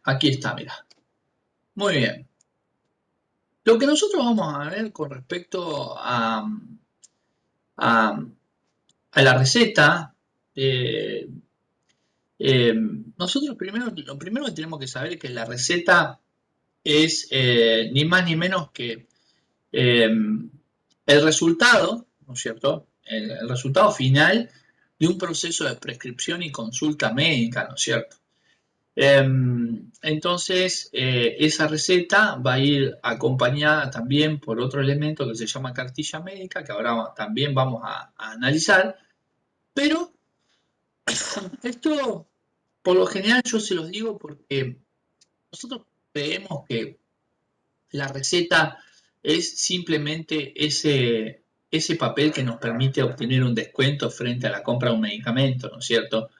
Aquí está, mira. Muy bien. Lo que nosotros vamos a ver con respecto a, a la receta, eh, nosotros lo primero que tenemos que saber es que la receta es ni más ni menos que eh, el resultado, ¿no es cierto? El resultado final de un proceso de prescripción y consulta médica, ¿no es cierto? Entonces, esa receta va a ir acompañada también por otro elemento que se llama cartilla médica, que ahora también vamos a analizar, pero esto, por lo general, yo se los digo porque nosotros creemos que la receta es simplemente ese papel que nos permite obtener un descuento frente a la compra de un medicamento, ¿no es cierto?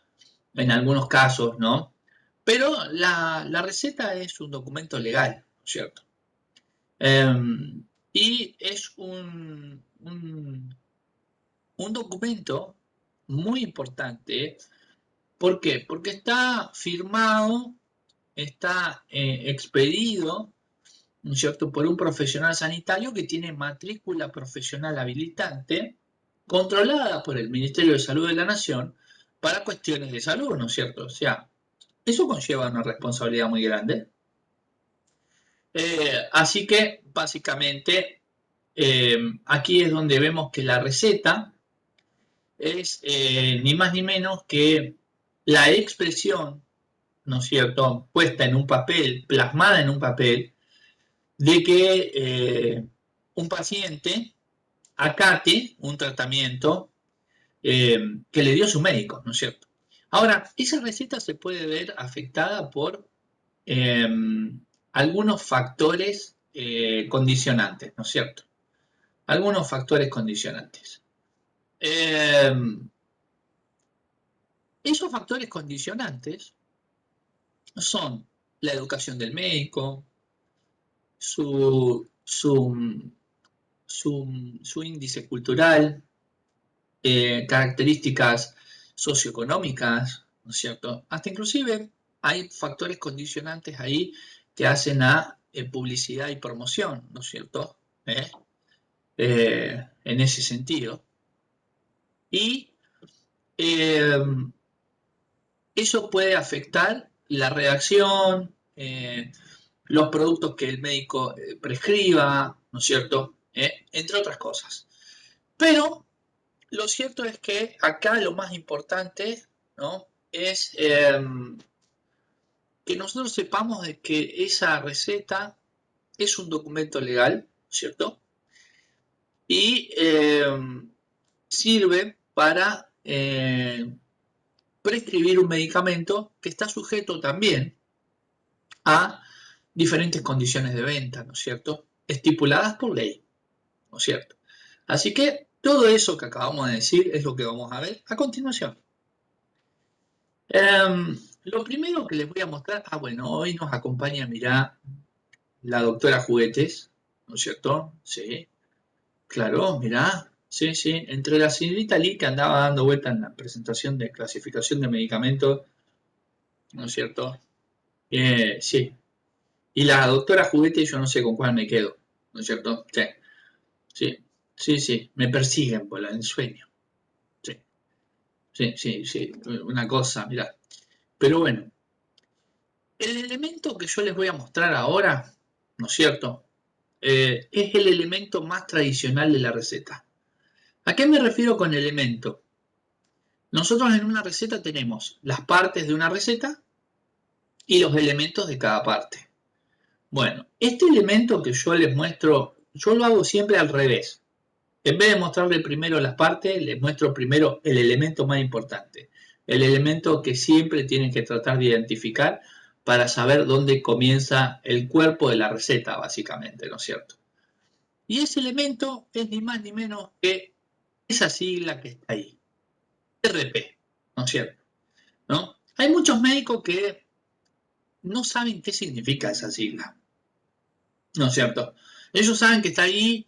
En algunos casos, ¿no? Pero la receta es un documento legal, ¿no es cierto? Y es un documento muy importante. ¿Por qué? Porque está firmado, está expedido, ¿no es cierto?, por un profesional sanitario que tiene matrícula profesional habilitante, controlada por el Ministerio de Salud de la Nación para cuestiones de salud, ¿no es cierto? O sea, eso conlleva una responsabilidad muy grande. Así que, básicamente, aquí es donde vemos que la receta es ni más ni menos que la expresión, ¿no es cierto?, puesta en un papel, plasmada en un papel, de que un paciente acate un tratamiento que le dio su médico, ¿no es cierto? Ahora, esa receta se puede ver afectada por eh, algunos factores condicionantes, ¿no es cierto? Algunos factores condicionantes. Eh, Esos factores condicionantes son la educación del médico, su, su, su índice cultural, características socioeconómicas, ¿no es cierto? Hasta inclusive hay factores condicionantes ahí que hacen a publicidad y promoción, ¿no es cierto? En ese sentido. Y eh, eso puede afectar la reacción, los productos que el médico prescriba, ¿no es cierto? Entre otras cosas. Pero lo cierto es que acá lo más importante, ¿no?, es que nosotros sepamos de que esa receta es un documento legal, ¿cierto? Y sirve para prescribir un medicamento que está sujeto también a diferentes condiciones de venta, ¿no es cierto?, estipuladas por ley, ¿no es cierto? Así que todo eso que acabamos de decir es lo que vamos a ver a continuación. Lo primero que les voy a mostrar, bueno, hoy nos acompaña, mirá, la doctora Juguetes, ¿no es cierto? Sí, claro, mirá, sí, sí, entre la señorita Lee que andaba dando vuelta en la presentación de clasificación de medicamentos, ¿no es cierto? Sí, y la doctora Juguete yo no sé con cuál me quedo, ¿no es cierto? Sí, sí, sí, sí, me persiguen por el ensueño, sí, sí, sí, sí, una cosa, mirá. Pero bueno, el elemento que yo les voy a mostrar ahora, ¿no es cierto?, es el elemento más tradicional de la receta. ¿A qué me refiero con elemento? Nosotros en una receta tenemos las partes de una receta y los elementos de cada parte. Bueno, este elemento que yo les muestro, yo lo hago siempre al revés. En vez de mostrarle primero las partes, les muestro primero el elemento más importante. El elemento que siempre tienen que tratar de identificar para saber dónde comienza el cuerpo de la receta, básicamente, ¿no es cierto? Y ese elemento es ni más ni menos que esa sigla que está ahí, RP, ¿no es cierto? ¿No? Hay muchos médicos que no saben qué significa esa sigla, ¿no es cierto? Ellos saben que está ahí,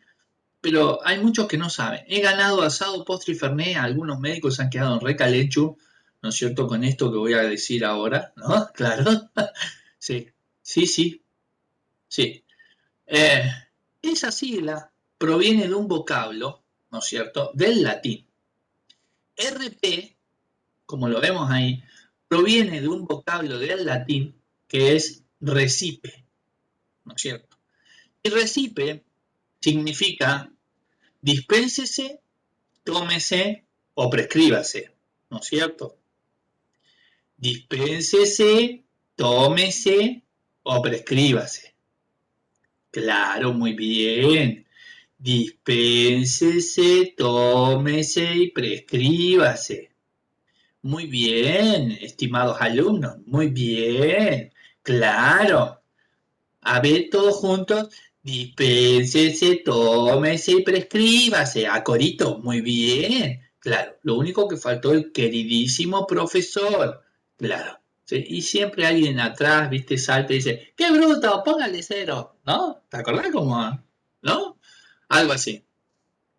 pero hay muchos que no saben. He ganado asado, postre y fernet, algunos médicos se han quedado en recalechu, ¿no es cierto?, con esto que voy a decir ahora, ¿no? Claro. Sí, sí, sí, sí. Eh, esa sigla proviene de un vocablo, ¿no es cierto?, del latín. RP, como lo vemos ahí, proviene de un vocablo del latín que es recipe, ¿no es cierto? Y recipe significa dispénsese, tómese o prescríbase, ¿no es cierto? Dispénsese, tómese o prescríbase. Claro, muy bien. Dispénsese, tómese y prescríbase. Muy bien, estimados alumnos, muy bien. Claro. A ver, todos juntos. Dispénsese, tómese y prescríbase. A corito, muy bien. Claro, lo único que faltó el queridísimo profesor. Claro. Sí, y siempre alguien atrás, viste, salta y dice, ¡qué bruto! Póngale cero. ¿No? ¿Te acordás cómo? ¿No? Algo así.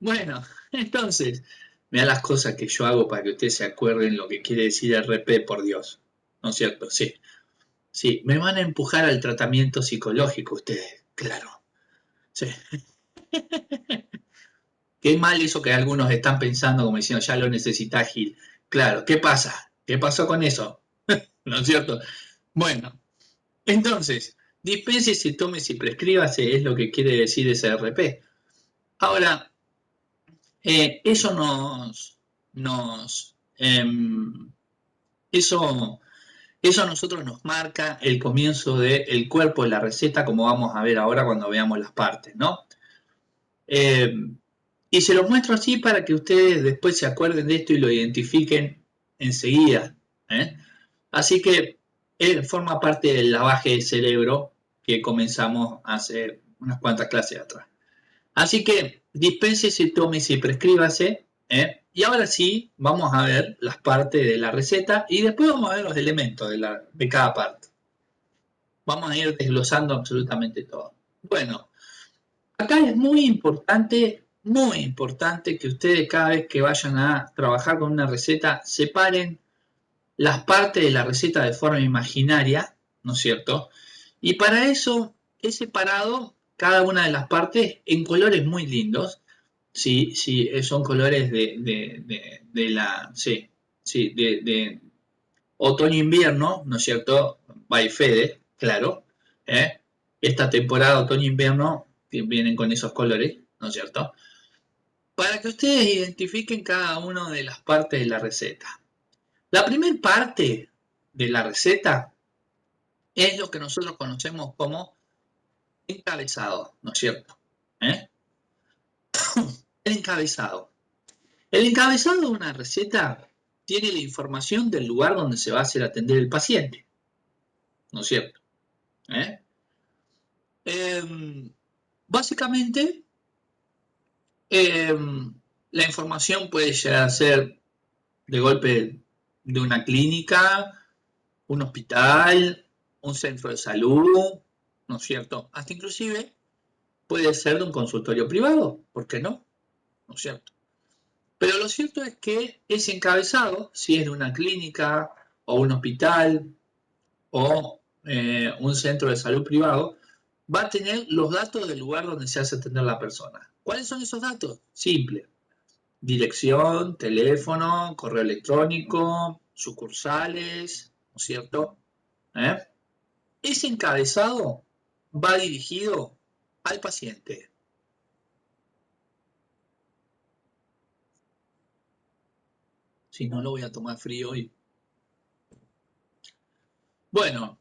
Bueno, entonces, mira las cosas que yo hago para que ustedes se acuerden lo que quiere decir RP, por Dios. ¿No es cierto? Sí. Sí, me van a empujar al tratamiento psicológico ustedes, claro. Sí. Qué mal eso que algunos están pensando como diciendo, ya lo necesita Gil. Claro, ¿qué pasa? ¿Qué pasó con eso? ¿No es cierto? Bueno, entonces, dispénsese, tómese y prescríbase es lo que quiere decir ese RP. Ahora, eso eso, eso a nosotros nos marca el comienzo del cuerpo de la receta, como vamos a ver ahora cuando veamos las partes, ¿no? Eh, y se los muestro así para que ustedes después se acuerden de esto y lo identifiquen enseguida. ¿Eh? Así que forma parte del lavaje de cerebro que comenzamos hace unas cuantas clases atrás. Así que dispénsese, tómese y prescríbase. Y ahora sí, vamos a ver las partes de la receta y después vamos a ver los elementos de cada parte. Vamos a ir desglosando absolutamente todo. Bueno, acá es muy importante que ustedes cada vez que vayan a trabajar con una receta separen las partes de la receta de forma imaginaria, ¿no es cierto? Y para eso he separado cada una de las partes en colores muy lindos. Sí, sí, son colores de otoño-invierno, ¿no es cierto? By Fede, claro. ¿eh? Esta temporada otoño-invierno vienen con esos colores, ¿no es cierto? Para que ustedes identifiquen cada una de las partes de la receta. La primera parte de la receta es lo que nosotros conocemos como encabezado, ¿no es cierto? ¿Eh? El encabezado. El encabezado de una receta tiene la información del lugar donde se va a hacer atender el paciente, ¿no es cierto? ¿Eh? Básicamente, eh, la información puede llegar a ser de golpe de una clínica, un hospital, un centro de salud, ¿no es cierto? Hasta inclusive puede ser de un consultorio privado, ¿por qué no? ¿No es cierto? Pero lo cierto es que ese encabezado, si es de una clínica o un hospital o un centro de salud privado, va a tener los datos del lugar donde se hace atender la persona. ¿Cuáles son esos datos? Simple. Dirección, teléfono, correo electrónico, sucursales, ¿no es cierto? ¿Eh? Ese encabezado va dirigido al paciente. Si no, lo voy a tomar frío hoy. Bueno,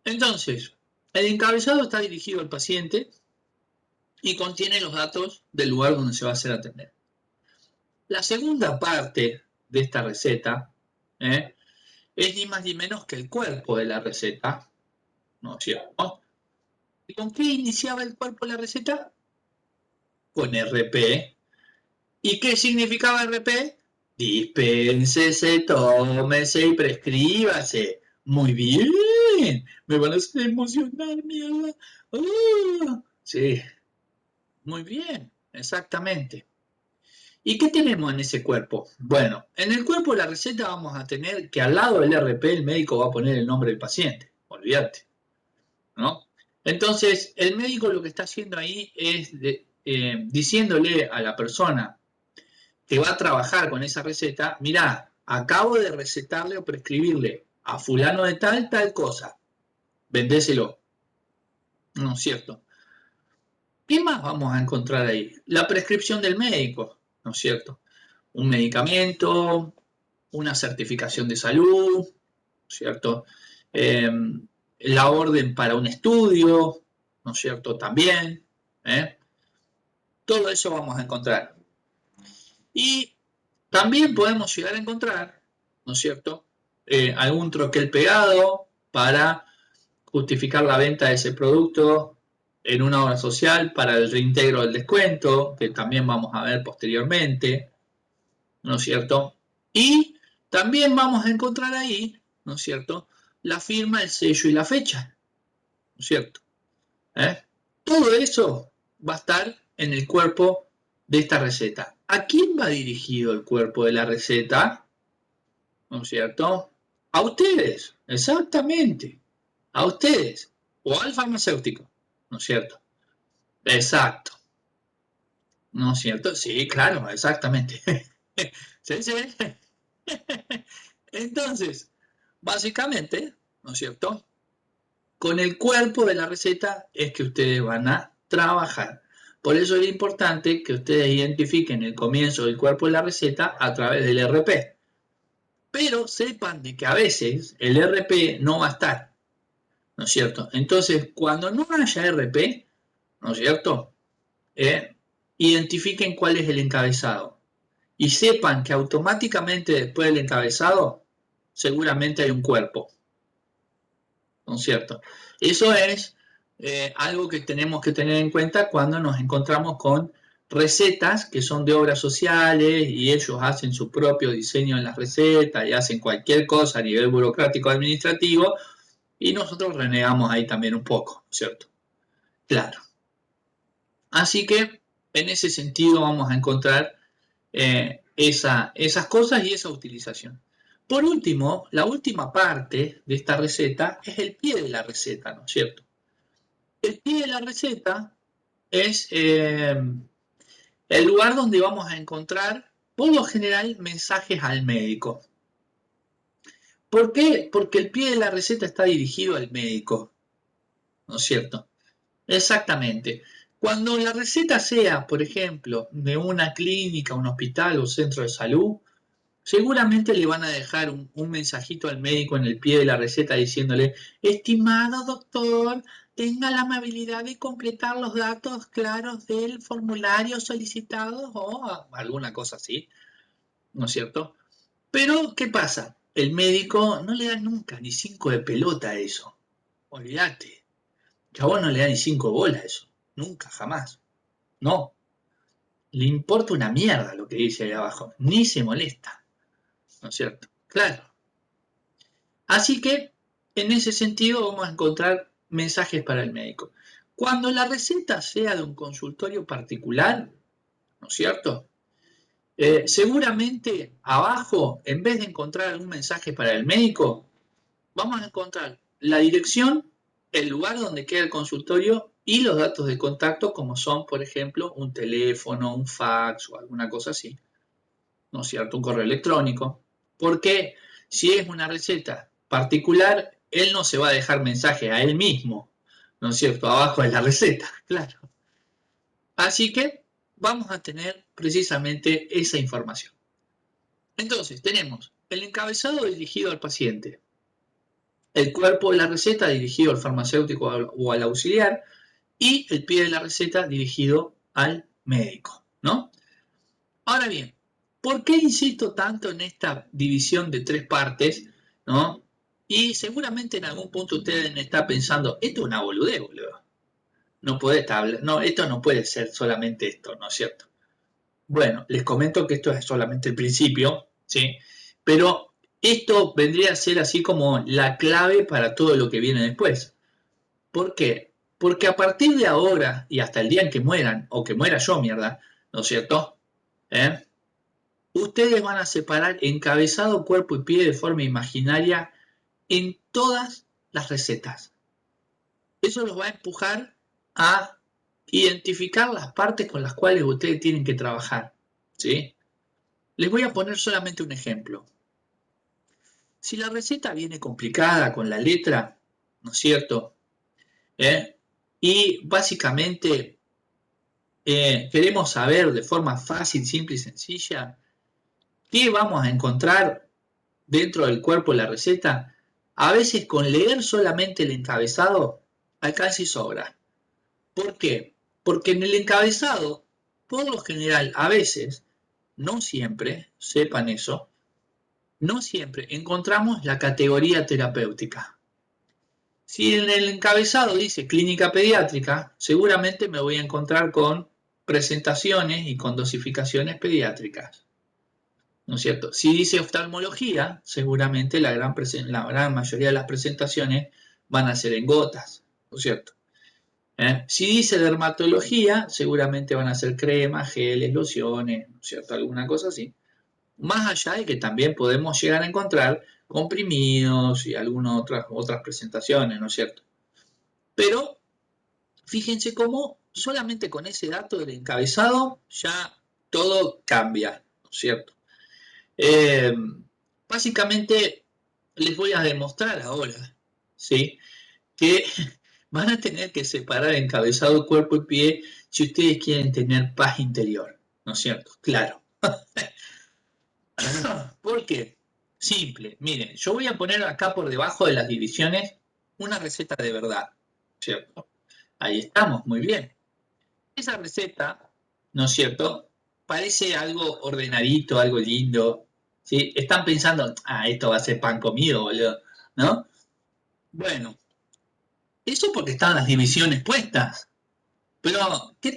entonces, el encabezado está dirigido al paciente y contiene los datos del lugar donde se va a hacer atender. La segunda parte de esta receta es ni más ni menos que el cuerpo de la receta, ¿no es cierto? ¿Y con qué iniciaba el cuerpo de la receta? Con RP. ¿Y qué significaba RP? Dispénsese, tómese y prescríbase. Muy bien. Me van a hacer emocionar, mierda. Sí, muy bien, exactamente. ¿Y qué tenemos en ese cuerpo? Bueno, en el cuerpo de la receta vamos a tener que al lado del RP el médico va a poner el nombre del paciente, olvídate, ¿no? Entonces, el médico lo que está haciendo ahí es diciéndole a la persona que va a trabajar con esa receta, mirá, acabo de recetarle o prescribirle a fulano de tal cosa, vendéselo, ¿no es cierto? ¿Qué más vamos a encontrar ahí? La prescripción del médico, ¿no es cierto? Un medicamento, una certificación de salud, ¿no es cierto? Eh, la orden para un estudio, ¿no es cierto? También, ¿eh? Todo eso vamos a encontrar. Y también podemos llegar a encontrar, ¿no es cierto? Algún troquel pegado para justificar la venta de ese producto en una obra social para el reintegro del descuento, que también vamos a ver posteriormente, ¿no es cierto? Y también vamos a encontrar ahí, ¿no es cierto?, la firma, el sello y la fecha, ¿no es cierto? ¿Eh? Todo eso va a estar en el cuerpo de esta receta. ¿A quién va dirigido el cuerpo de la receta? ¿No es cierto? A ustedes, exactamente, a ustedes, o al farmacéutico, ¿no es cierto? Exacto, ¿no es cierto? Sí, claro, exactamente. ¿Sí, sí? Entonces, básicamente, ¿no es cierto? Con el cuerpo de la receta es que ustedes van a trabajar. Por eso es importante que ustedes identifiquen el comienzo del cuerpo de la receta a través del RP. Pero sepan de que a veces el RP no va a estar, ¿no es cierto? Entonces, cuando no haya RP, ¿no es cierto? Identifiquen cuál es el encabezado. Y sepan que automáticamente después del encabezado, seguramente hay un cuerpo, ¿no es cierto? Eso es algo que tenemos que tener en cuenta cuando nos encontramos con recetas que son de obras sociales y ellos hacen su propio diseño en las recetas y hacen cualquier cosa a nivel burocrático administrativo y nosotros renegamos ahí también un poco, ¿cierto? Claro. Así que en ese sentido vamos a encontrar esas cosas y esa utilización. Por último, la última parte de esta receta es el pie de la receta, ¿no es cierto? El pie de la receta es el lugar donde vamos a encontrar, por lo general, mensajes al médico. ¿Por qué? Porque el pie de la receta está dirigido al médico, ¿no es cierto? Exactamente. Cuando la receta sea, por ejemplo, de una clínica, un hospital o centro de salud, seguramente le van a dejar un mensajito al médico en el pie de la receta diciéndole, estimado doctor, tenga la amabilidad de completar los datos claros del formulario solicitado o alguna cosa así, ¿no es cierto? Pero, ¿qué pasa? El médico no le da nunca ni 5 de pelota a eso. Olvídate. Que a vos no le da ni 5 bolas a eso. Nunca, jamás. No. Le importa una mierda lo que dice ahí abajo. Ni se molesta. ¿No es cierto? Claro. Así que, en ese sentido, vamos a encontrar mensajes para el médico. Cuando la receta sea de un consultorio particular, ¿no es cierto? Seguramente abajo, en vez de encontrar algún mensaje para el médico, vamos a encontrar la dirección, el lugar donde queda el consultorio y los datos de contacto, como son, por ejemplo, un teléfono, un fax o alguna cosa así, ¿no es cierto? Un correo electrónico. Porque si es una receta particular, él no se va a dejar mensaje a él mismo, ¿no es cierto? Abajo de la receta, claro. Así que vamos a tener precisamente esa información. Entonces, tenemos el encabezado dirigido al paciente, el cuerpo de la receta dirigido al farmacéutico o al auxiliar y el pie de la receta dirigido al médico, ¿no? Ahora bien, ¿por qué insisto tanto en esta división de 3 partes, ¿no? Y seguramente en algún punto ustedes están pensando, esto es una boludez, boludo. No puede estar, no, esto no puede ser solamente esto, ¿no es cierto? Bueno, les comento que esto es solamente el principio, ¿sí? Pero esto vendría a ser así como la clave para todo lo que viene después. ¿Por qué? Porque a partir de ahora y hasta el día en que mueran, o que muera yo, mierda, ¿no es cierto? ¿Eh? Ustedes van a separar encabezado, cuerpo y pie de forma imaginaria en todas las recetas. Eso los va a empujar a identificar las partes con las cuales ustedes tienen que trabajar, ¿sí? Les voy a poner solamente un ejemplo. Si la receta viene complicada con la letra, ¿no es cierto? Y básicamente queremos saber de forma fácil, simple y sencilla qué vamos a encontrar dentro del cuerpo de la receta. A veces con leer solamente el encabezado alcanza y sobra. ¿Por qué? Porque en el encabezado, por lo general, a veces, no siempre, sepan eso, no siempre encontramos la categoría terapéutica. Si en el encabezado dice clínica pediátrica, seguramente me voy a encontrar con presentaciones y con dosificaciones pediátricas, ¿no es cierto? Si dice oftalmología, seguramente la gran mayoría de las presentaciones van a ser en gotas, ¿no es cierto? Si dice dermatología, seguramente van a ser cremas, geles, lociones, ¿no es cierto? Alguna cosa así. Más allá de que también podemos llegar a encontrar comprimidos y algunas otras presentaciones, ¿no es cierto? Pero fíjense cómo solamente con ese dato del encabezado ya todo cambia, ¿no es cierto? Básicamente les voy a demostrar ahora, ¿sí? Que van a tener que separar encabezado, cuerpo y pie si ustedes quieren tener paz interior, ¿no es cierto? Claro. ¿Por qué? Simple. Miren, yo voy a poner acá por debajo de las divisiones una receta de verdad, ¿cierto? Ahí estamos, muy bien. Esa receta, ¿no es cierto? Parece algo ordenadito, algo lindo, ¿sí? Están pensando, esto va a ser pan comido, boludo, ¿no? Bueno, eso porque están las divisiones puestas. Pero, qué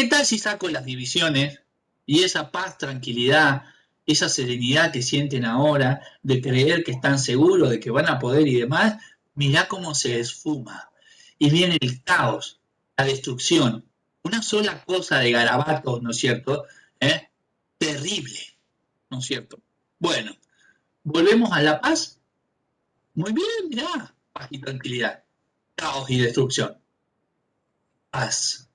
tal si saco las divisiones y esa paz, tranquilidad, esa serenidad que sienten ahora, de creer que están seguros, de que van a poder y demás, mirá cómo se esfuma. Y viene el caos, la destrucción. Una sola cosa de garabatos, ¿no es cierto? Terrible, ¿no es cierto? Bueno, volvemos a la paz. Muy bien, mirá, paz y tranquilidad. Caos y destrucción. Paz,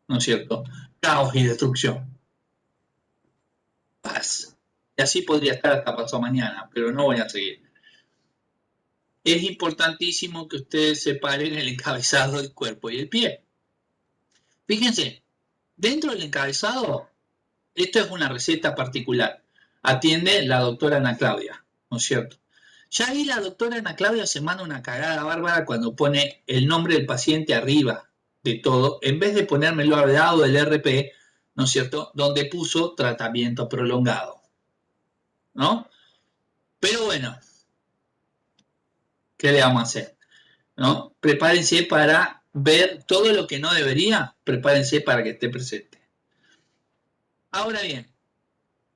¿no es cierto? Caos y destrucción. Paz. Y así podría estar hasta pasado mañana, pero no voy a seguir. Es importantísimo que ustedes separen el encabezado del cuerpo y el pie. Fíjense, dentro del encabezado, esto es una receta particular. Atiende la doctora Ana Claudia, ¿no es cierto? Ya ahí la doctora Ana Claudia se manda una cagada bárbara cuando pone el nombre del paciente arriba de todo, en vez de ponérmelo al lado del RP, ¿no es cierto? Donde puso tratamiento prolongado, ¿no? Pero bueno, ¿qué le vamos a hacer? ¿No? Prepárense para ver todo lo que no debería, prepárense para que esté presente. Ahora bien,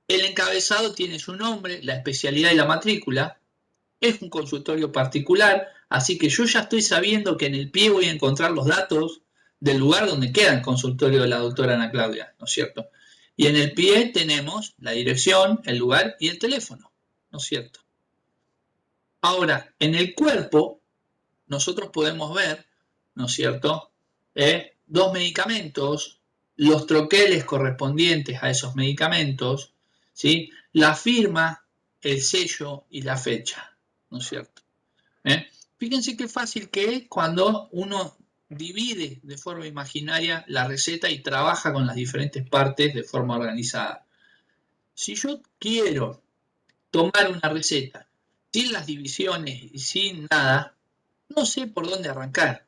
el encabezado tiene su nombre, la especialidad y la matrícula, es un consultorio particular, así que yo ya estoy sabiendo que en el pie voy a encontrar los datos del lugar donde queda el consultorio de la doctora Ana Claudia, ¿no es cierto? Y en el pie tenemos la dirección, el lugar y el teléfono, ¿no es cierto? Ahora, en el cuerpo, nosotros podemos ver, ¿no es cierto?, dos medicamentos, los troqueles correspondientes a esos medicamentos, ¿sí? La firma, el sello y la fecha, ¿no es cierto? Fíjense qué fácil que es cuando uno divide de forma imaginaria la receta y trabaja con las diferentes partes de forma organizada. Si yo quiero tomar una receta sin las divisiones y sin nada, no sé por dónde arrancar.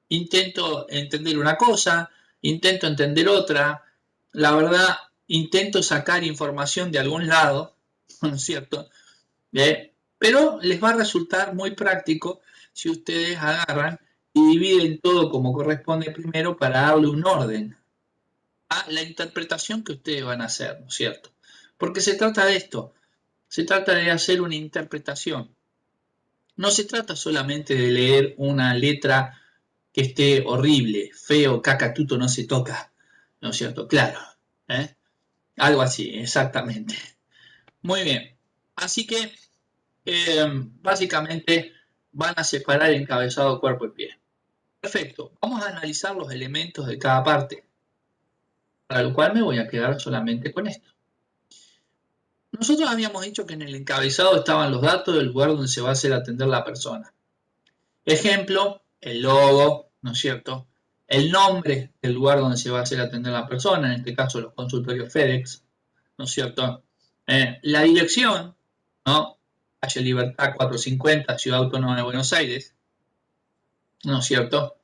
Intento entender una cosa, intento entender otra, la verdad, intento sacar información de algún lado, ¿no es cierto? Pero les va a resultar muy práctico si ustedes agarran y dividen todo como corresponde primero para darle un orden a la interpretación que ustedes van a hacer, ¿no es cierto? Porque se trata de esto, se trata de hacer una interpretación. No se trata solamente de leer una letra que esté horrible, feo, cacatuto, no se toca, ¿no es cierto? Claro, ¿eh? Algo así, exactamente. Muy bien. Así que, básicamente, van a separar encabezado, cuerpo y pie. Perfecto, vamos a analizar los elementos de cada parte, para lo cual me voy a quedar solamente con esto. Nosotros habíamos dicho que en el encabezado estaban los datos del lugar donde se va a hacer atender la persona. Ejemplo, el logo, ¿no es cierto? El nombre del lugar donde se va a hacer atender la persona, en este caso los consultorios FedEx, ¿no es cierto? La dirección, ¿no? Calle Libertad 450, Ciudad Autónoma de Buenos Aires, ¿no es cierto?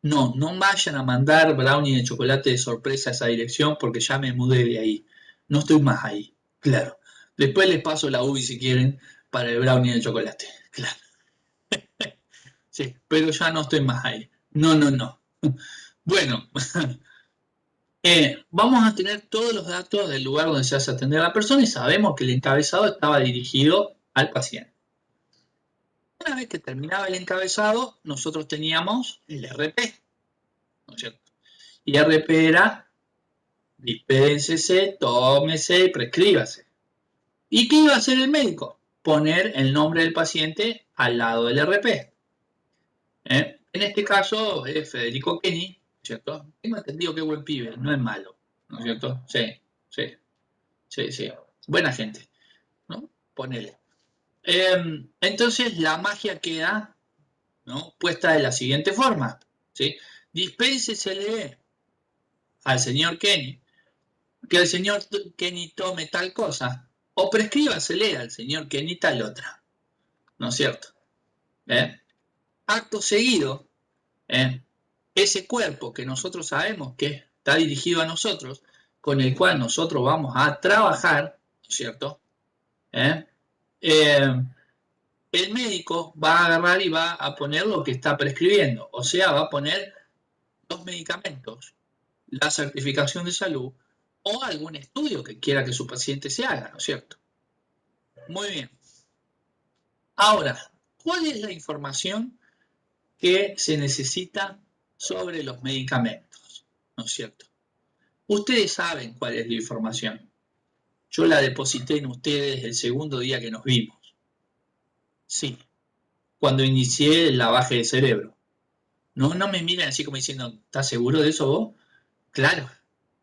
No vayan a mandar brownie de chocolate de sorpresa a esa dirección porque ya me mudé de ahí. No estoy más ahí, claro. Después les paso la UBI si quieren para el brownie de chocolate, claro. Sí, pero ya no estoy más ahí. No. Bueno, vamos a tener todos los datos del lugar donde se hace atender a la persona y sabemos que el encabezado estaba dirigido al paciente. Una vez que terminaba el encabezado, nosotros teníamos el RP, ¿no es cierto? Y RP era dispénsese, tómese y prescríbase. ¿Y qué iba a hacer el médico? Poner el nombre del paciente al lado del RP. En este caso es Federico Kenny, ¿cierto? Tengo entendido que es buen pibe, no es malo, ¿no es cierto? Sí. Buena gente, ¿no? Ponele. Entonces la magia queda, ¿no? Puesta de la siguiente forma, ¿sí? Dispénsesele al señor Kenny que el señor Kenny tome tal cosa, o prescríbasele al señor Kenny tal otra, ¿no es cierto? Acto seguido, ese cuerpo que nosotros sabemos que está dirigido a nosotros, con el cual nosotros vamos a trabajar, ¿no es cierto? El médico va a agarrar y va a poner lo que está prescribiendo, o sea, va a poner los medicamentos, la certificación de salud o algún estudio que quiera que su paciente se haga, ¿no es cierto? Muy bien. Ahora, ¿cuál es la información que se necesita sobre los medicamentos? ¿No es cierto? Ustedes saben cuál es la información. Yo la deposité en ustedes el segundo día que nos vimos. Sí, cuando inicié el lavaje de cerebro. No me miren así como diciendo, ¿estás seguro de eso vos? Claro,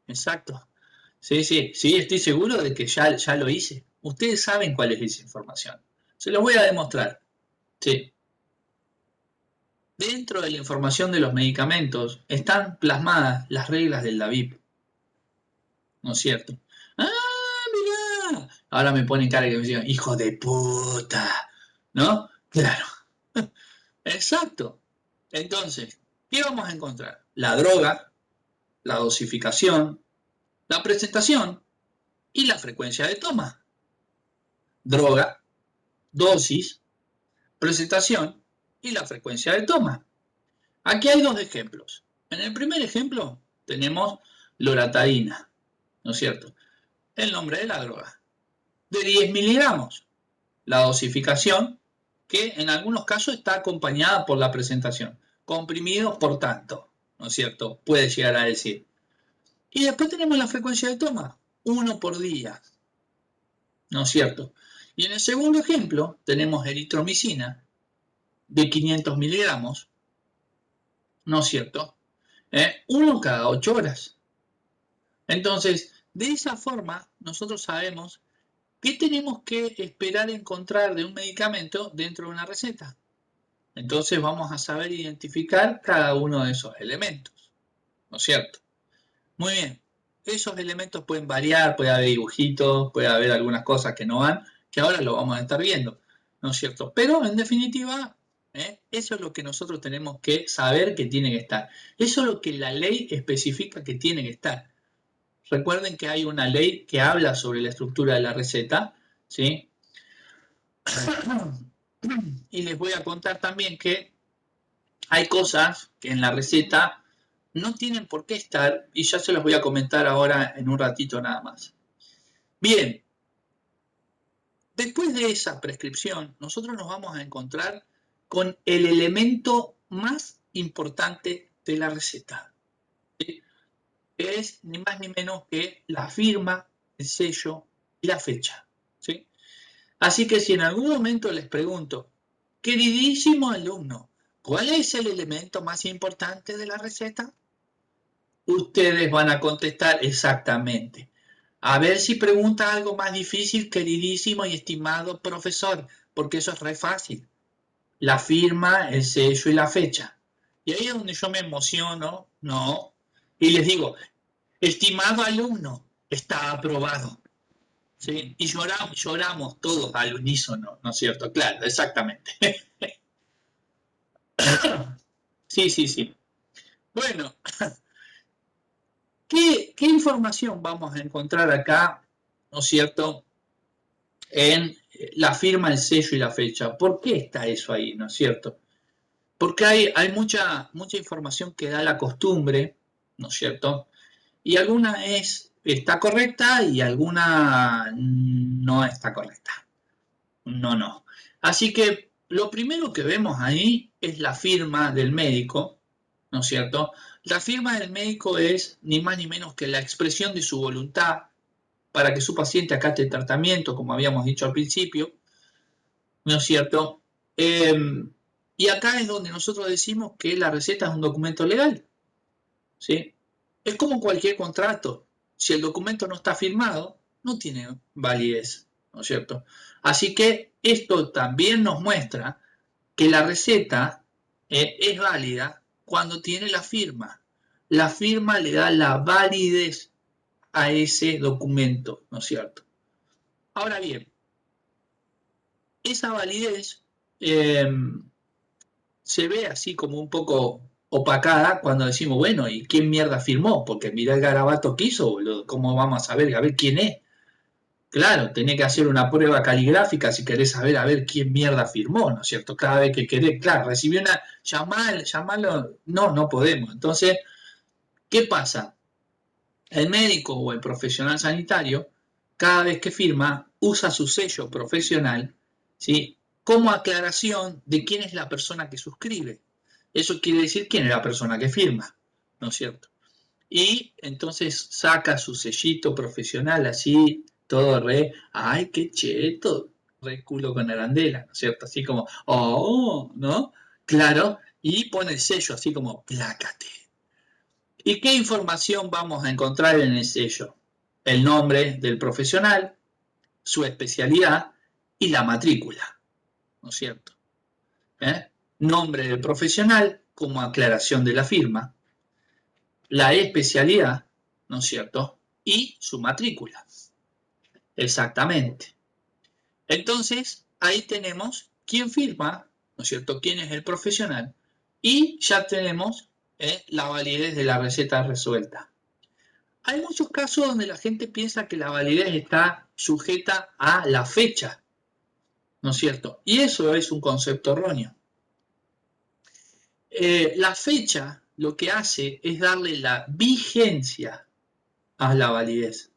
exacto. Sí, estoy seguro de que ya lo hice. Ustedes saben cuál es esa información. Se los voy a demostrar. Sí. Dentro de la información de los medicamentos están plasmadas las reglas del DAVIP, ¿no es cierto? ¡Ah, mirá! Ahora me ponen cara que me dicen, hijo de puta, ¿no? Claro, exacto. Entonces, ¿qué vamos a encontrar? La droga, la dosificación, la presentación y la frecuencia de toma. Droga, dosis, presentación y la frecuencia de toma. Aquí hay dos ejemplos. En el primer ejemplo tenemos loratadina, ¿no es cierto? El nombre de la droga. De 10 miligramos. La dosificación, que en algunos casos está acompañada por la presentación. Comprimidos por tanto, ¿no es cierto? Puede llegar a decir. Y después tenemos la frecuencia de toma, 1 por día, ¿no es cierto? Y en el segundo ejemplo tenemos eritromicina de 500 miligramos, ¿no es cierto? 1 cada 8 horas. Entonces, de esa forma, nosotros sabemos qué tenemos que esperar encontrar de un medicamento dentro de una receta. Entonces vamos a saber identificar cada uno de esos elementos, ¿no es cierto? Muy bien, esos elementos pueden variar, puede haber dibujitos, puede haber algunas cosas que no van, que ahora lo vamos a estar viendo, ¿no es cierto? Pero en definitiva, eso es lo que nosotros tenemos que saber que tiene que estar. Eso es lo que la ley especifica que tiene que estar. Recuerden que hay una ley que habla sobre la estructura de la receta, ¿sí? Y les voy a contar también que hay cosas que en la receta no tienen por qué estar y ya se los voy a comentar ahora en un ratito nada más. Bien, después de esa prescripción, nosotros nos vamos a encontrar con el elemento más importante de la receta, ¿sí? Que es ni más ni menos que la firma, el sello y la fecha, ¿sí? Así que si en algún momento les pregunto, Queridísimo alumno, ¿cuál es el elemento más importante de la receta? Ustedes van a contestar exactamente. A ver si pregunta algo más difícil, queridísimo y estimado profesor, porque eso es re fácil. La firma, el sello y la fecha. Y ahí es donde yo me emociono, ¿no? Y les digo, estimado alumno, está aprobado. ¿Sí? Y lloramos todos al unísono, ¿no es cierto? Claro, exactamente. Sí, sí, sí. Bueno, ¿qué información vamos a encontrar acá, ¿no es cierto? En la firma, el sello y la fecha. ¿Por qué está eso ahí, no es cierto? Porque hay mucha información que da la costumbre, ¿no es cierto? Y alguna está correcta y alguna no está correcta. No. Así que lo primero que vemos ahí es la firma del médico, ¿no es cierto? La firma del médico es ni más ni menos que la expresión de su voluntad para que su paciente acate el tratamiento, como habíamos dicho al principio, ¿no es cierto? Y acá es donde nosotros decimos que la receta es un documento legal, ¿sí? Es como cualquier contrato. Si el documento no está firmado, no tiene validez, ¿no es cierto? Así que esto también nos muestra que la receta es válida cuando tiene la firma. La firma le da la validez a ese documento, ¿no es cierto? Ahora bien, esa validez eh, se ve así como un poco opacada cuando decimos, bueno, ¿y quién mierda firmó? Porque mirá el garabato que hizo, boludo, ¿cómo vamos a ver quién es? Claro, tenés que hacer una prueba caligráfica si querés saber a ver quién mierda firmó, ¿no es cierto? Cada vez que querés, claro, recibí una, llamalo, no podemos. Entonces, ¿qué pasa? El médico o el profesional sanitario, cada vez que firma, usa su sello profesional, ¿sí? Como aclaración de quién es la persona que suscribe. Eso quiere decir quién es la persona que firma, ¿no es cierto? Y entonces saca su sellito profesional así, todo re, ay, qué cheto, re culo con arandela, ¿no es cierto? Así como, oh, ¿no? Claro, y pone el sello así como, plácate. ¿Y qué información vamos a encontrar en el sello? El nombre del profesional, su especialidad y la matrícula, ¿no es cierto? Nombre del profesional como aclaración de la firma, la especialidad, ¿no es cierto? Y su matrícula. Exactamente. Entonces, ahí tenemos quién firma, ¿no es cierto? Quién es el profesional. Y ya tenemos la validez de la receta resuelta. Hay muchos casos donde la gente piensa que la validez está sujeta a la fecha, ¿no es cierto? Y eso es un concepto erróneo. La fecha lo que hace es darle la vigencia a la validez.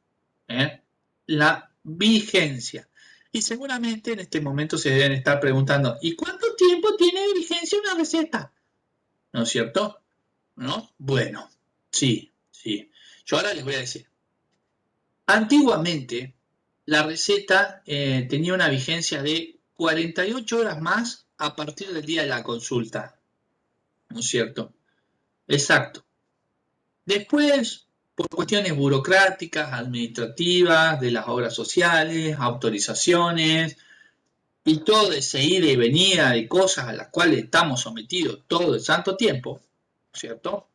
La vigencia. Y seguramente en este momento se deben estar preguntando, ¿y cuánto tiempo tiene de vigencia una receta? ¿No es cierto? ¿No? Bueno, sí. Yo ahora les voy a decir. Antiguamente, la receta tenía una vigencia de 48 horas más a partir del día de la consulta. ¿No es cierto? Exacto. Después, por cuestiones burocráticas, administrativas, de las obras sociales, autorizaciones y todo ese ida y venida de cosas a las cuales estamos sometidos todo el santo tiempo, ¿cierto?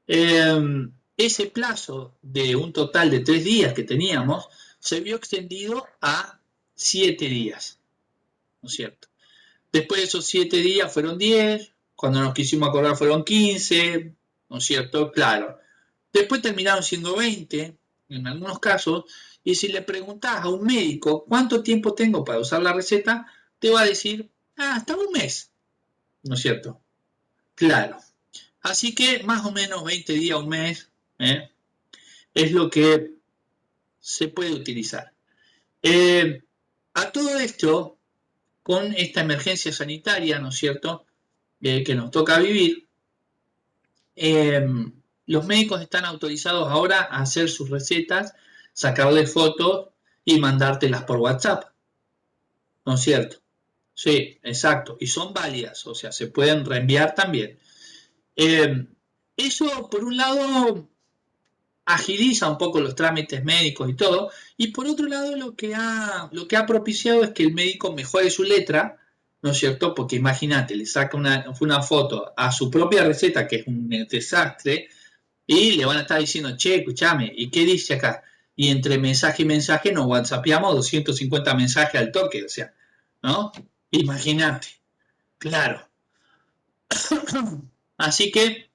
Ese plazo de un total de 3 días que teníamos se vio extendido a 7 días, ¿no es cierto? Después de esos 7 días fueron 10, cuando nos quisimos acordar fueron 15, ¿no es cierto? Claro. Después terminaron siendo 20, en algunos casos, y si le preguntás a un médico cuánto tiempo tengo para usar la receta, te va a decir, hasta un mes, ¿no es cierto? Claro. Así que más o menos 20 días, un mes, es lo que se puede utilizar. A todo esto, con esta emergencia sanitaria, ¿no es cierto?, que nos toca vivir, los médicos están autorizados ahora a hacer sus recetas, sacarle fotos y mandártelas por WhatsApp, ¿no es cierto? Sí, exacto. Y son válidas, o sea, se pueden reenviar también. Eso, por un lado, agiliza un poco los trámites médicos y todo, y por otro lado lo que ha propiciado es que el médico mejore su letra, ¿no es cierto? Porque imagínate, le saca una foto a su propia receta, que es un desastre, y le van a estar diciendo, che, escúchame, ¿y qué dice acá? Y entre mensaje y mensaje nos whatsappeamos 250 mensajes al toque, o sea, ¿no? Imagínate, claro. Así que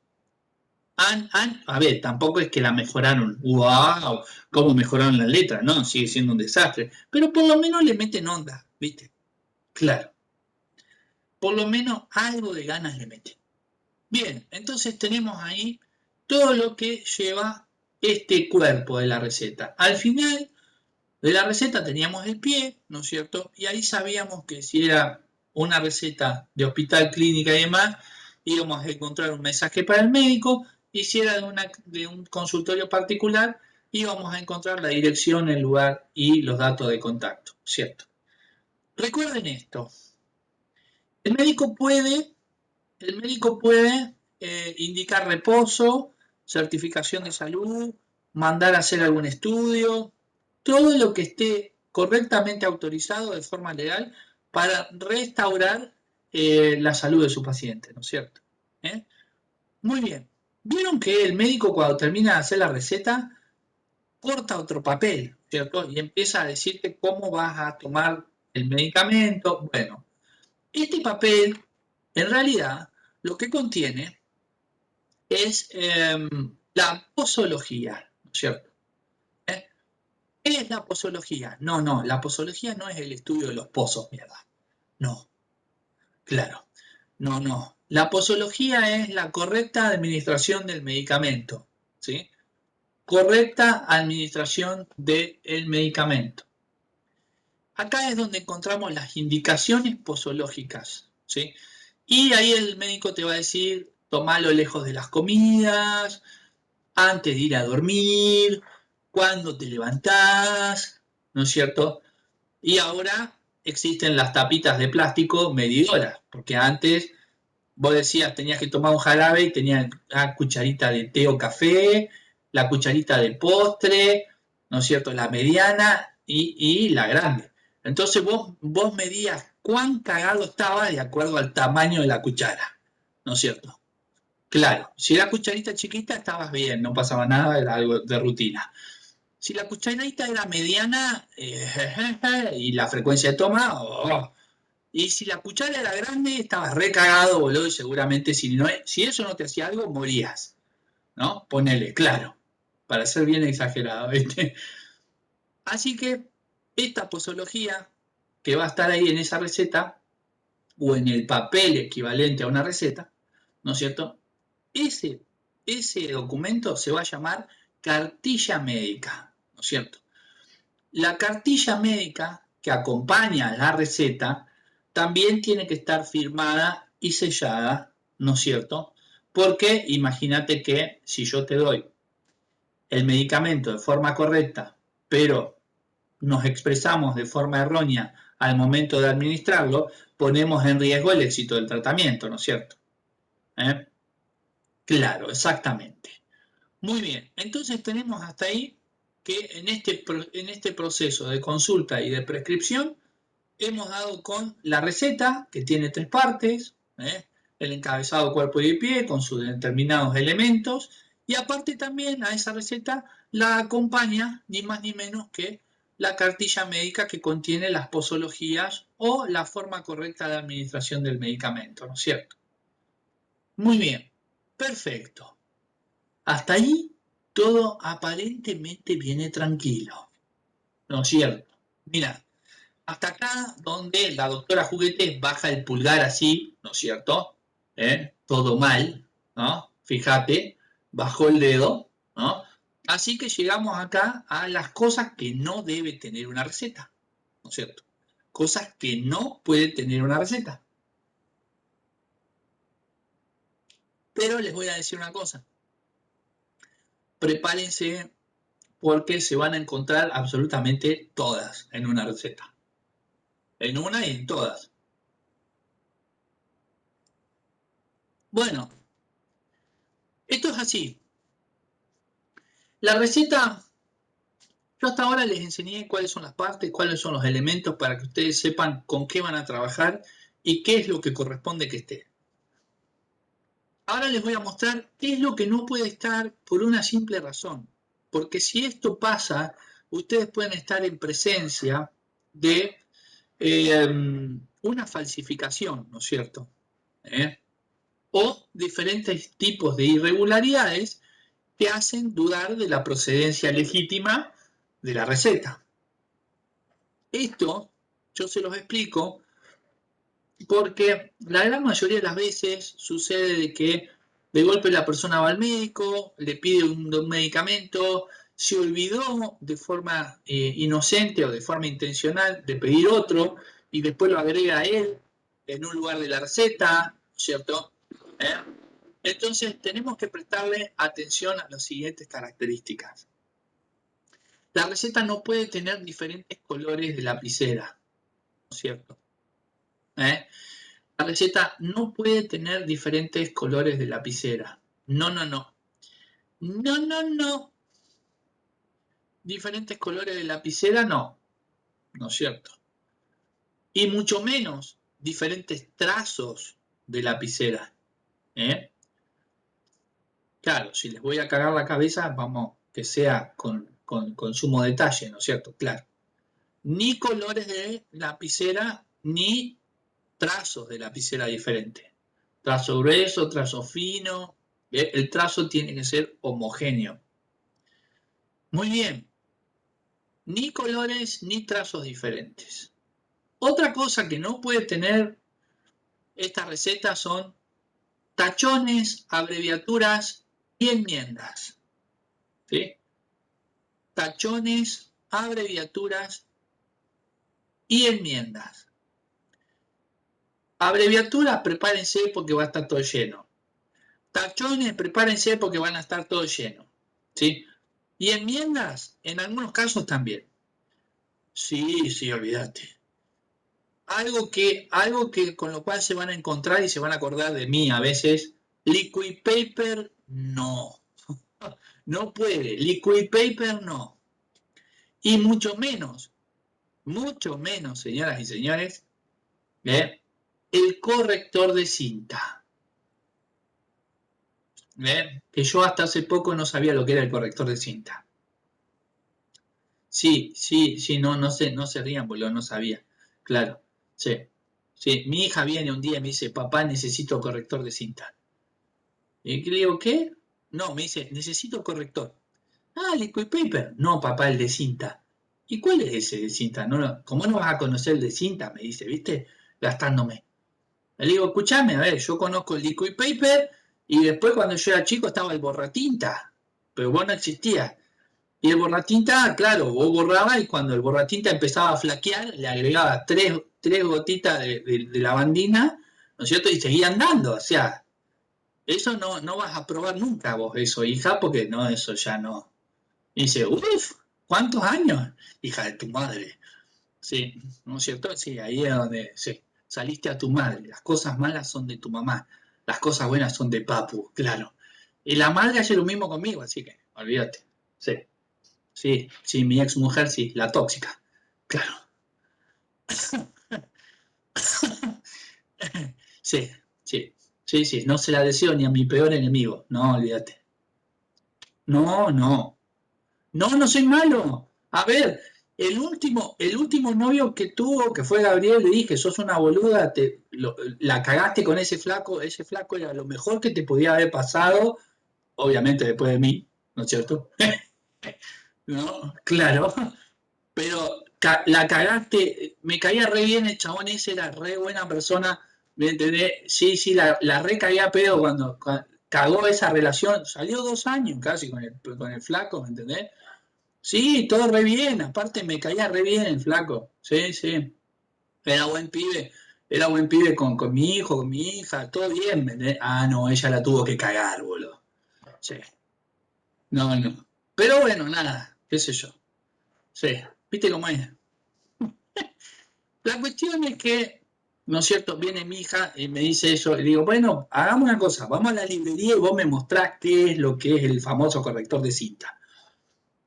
a ver, tampoco es que la mejoraron. ¡Wow! ¿Cómo mejoraron la letra? No, sigue siendo un desastre. Pero por lo menos le meten onda, ¿viste? Claro. Por lo menos algo de ganas le meten. Bien, entonces tenemos ahí todo lo que lleva este cuerpo de la receta. Al final de la receta teníamos el pie, ¿no es cierto? Y ahí sabíamos que si era una receta de hospital, clínica y demás, íbamos a encontrar un mensaje para el médico, y si era de un consultorio particular, íbamos a encontrar la dirección, el lugar y los datos de contacto, ¿cierto? Recuerden esto, el médico puede, el médico puede indicar reposo, certificación de salud, mandar a hacer algún estudio, todo lo que esté correctamente autorizado de forma legal para restaurar la salud de su paciente, ¿no es cierto? ¿Eh? Muy bien. Vieron que el médico cuando termina de hacer la receta corta otro papel, ¿cierto? Y empieza a decirte cómo vas a tomar el medicamento. Bueno, este papel en realidad lo que contiene es la posología, ¿no es cierto? ¿Eh? ¿Qué es la posología? No, la posología no es el estudio de los pozos, mierda. No, claro. No. La posología es la correcta administración del medicamento, ¿sí? Correcta administración del medicamento. Acá es donde encontramos las indicaciones posológicas, ¿sí? Y ahí el médico te va a decir, tomalo lejos de las comidas, antes de ir a dormir, cuando te levantás, ¿no es cierto? Y ahora existen las tapitas de plástico medidoras, porque antes vos decías, tenías que tomar un jarabe y tenías la cucharita de té o café, la cucharita de postre, ¿no es cierto? La mediana y la grande. Entonces vos medías cuán cagado estaba de acuerdo al tamaño de la cuchara, ¿no es cierto? Claro, si era cucharita chiquita estabas bien, no pasaba nada, era algo de rutina. Si la cucharita era mediana y la frecuencia de toma, y si la cuchara era grande, estabas recagado, boludo, y seguramente si eso no te hacía algo, morías, ¿no? Ponele, claro, para ser bien exagerado, ¿viste? Así que esta posología que va a estar ahí en esa receta, o en el papel equivalente a una receta, ¿no es cierto? Ese, ese documento se va a llamar cartilla médica, ¿no es cierto? La cartilla médica que acompaña a la receta también tiene que estar firmada y sellada, ¿no es cierto? Porque imagínate que si yo te doy el medicamento de forma correcta, pero nos expresamos de forma errónea al momento de administrarlo, ponemos en riesgo el éxito del tratamiento, ¿no es cierto? ¿Eh? Claro, exactamente. Muy bien, entonces tenemos hasta ahí que en este proceso de consulta y de prescripción hemos dado con la receta, que tiene tres partes, el encabezado, cuerpo y pie, con sus determinados elementos, y aparte también a esa receta la acompaña ni más ni menos que la cartilla médica que contiene las posologías o la forma correcta de administración del medicamento, ¿no es cierto? Muy bien, perfecto. Hasta ahí todo aparentemente viene tranquilo, ¿no es cierto? Mira, hasta acá donde la doctora Juguete baja el pulgar así, ¿no es cierto? Todo mal, ¿no? Fíjate, bajó el dedo, ¿no? Así que llegamos acá a las cosas que no debe tener una receta, ¿no es cierto? Cosas que no puede tener una receta. Pero les voy a decir una cosa, prepárense porque se van a encontrar absolutamente todas en una receta. En una y en todas. Bueno, esto es así. La receta, yo hasta ahora les enseñé cuáles son las partes, cuáles son los elementos para que ustedes sepan con qué van a trabajar y qué es lo que corresponde que esté. Ahora les voy a mostrar qué es lo que no puede estar por una simple razón. Porque si esto pasa, ustedes pueden estar en presencia de una falsificación, ¿no es cierto? O diferentes tipos de irregularidades que hacen dudar de la procedencia legítima de la receta. Esto yo se los explico porque la gran mayoría de las veces sucede de que de golpe la persona va al médico, le pide un medicamento, se olvidó de forma inocente o de forma intencional de pedir otro y después lo agrega a él en un lugar de la receta, ¿cierto? ¿Eh? Entonces tenemos que prestarle atención a las siguientes características. La receta no puede tener diferentes colores de lapicera, ¿no es cierto? La receta no puede tener diferentes colores de lapicera. No, no, no. No, no, no. Diferentes colores de lapicera, no. ¿No es cierto? Y mucho menos diferentes trazos de lapicera. Claro, si les voy a cagar la cabeza, vamos, que sea con sumo detalle, ¿no es cierto? Claro. Ni colores de lapicera, ni trazos de lapicera diferentes. Trazo grueso, trazo fino. El trazo tiene que ser homogéneo. Muy bien. Ni colores ni trazos diferentes. Otra cosa que no puede tener esta receta son tachones, abreviaturas y enmiendas. ¿Sí? Tachones, abreviaturas y enmiendas. Abreviaturas, prepárense porque va a estar todo lleno. Tachones, prepárense porque van a estar todo lleno. ¿Sí? Y enmiendas, en algunos casos también. Sí, sí, olvídate. Algo que con lo cual se van a encontrar y se van a acordar de mí a veces. Liquid paper, no. No puede. Liquid paper, no. Y mucho menos, señoras y señores, el corrector de cinta. Que yo hasta hace poco no sabía lo que era el corrector de cinta. Sí, sí, sí, no se rían, boludo, no sabía. Claro, sí. Sí, mi hija viene un día y me dice, papá, necesito corrector de cinta. Y le digo, ¿qué? No, me dice, necesito corrector. Ah, liquid paper. No, papá, el de cinta. ¿Y cuál es ese de cinta? ¿Cómo no vas a conocer el de cinta? Me dice, ¿viste? Gastándome. Le digo, escúchame, a ver, yo conozco el liquid paper y después cuando yo era chico estaba el borratinta, pero vos no existías. Y el borratinta, claro, vos borrabas y cuando el borratinta empezaba a flaquear, le agregaba tres gotitas de lavandina, ¿no es cierto? Y seguía andando, o sea, eso no vas a probar nunca vos, eso, hija, porque no, eso ya no. Y dice, uff, ¿cuántos años? Hija de tu madre. Sí, ¿no es cierto? Sí, ahí es donde sí, saliste a tu madre. Las cosas malas son de tu mamá, las cosas buenas son de papu, claro. Y la madre hace lo mismo conmigo, así que, olvídate. Sí. Sí, sí, mi ex mujer, sí, la tóxica. Claro. Sí, sí, sí, sí, no se la deseo ni a mi peor enemigo. No, olvídate. No, no. No, no soy malo. A ver, el último novio que tuvo, que fue Gabriel, le dije, sos una boluda, la cagaste con ese flaco era lo mejor que te podía haber pasado, obviamente después de mí, ¿no es cierto? No, claro. Pero la cagaste, me caía re bien el chabón ese, era re buena persona, ¿me entendés? Sí, sí, la re caía a pedo cuando cagó esa relación, salió 2 años casi con el flaco, ¿me entendés? Sí, todo re bien, aparte me caía re bien el flaco, sí, sí, era buen pibe con mi hijo, con mi hija, todo bien, ¿me entendés? Ah, no, ella la tuvo que cagar, boludo, sí, no, no, pero bueno, nada, qué sé yo, sí, viste cómo es. La cuestión es que ¿no es cierto? Viene mi hija y me dice eso, y digo, bueno, hagamos una cosa, vamos a la librería y vos me mostrás qué es lo que es el famoso corrector de cinta.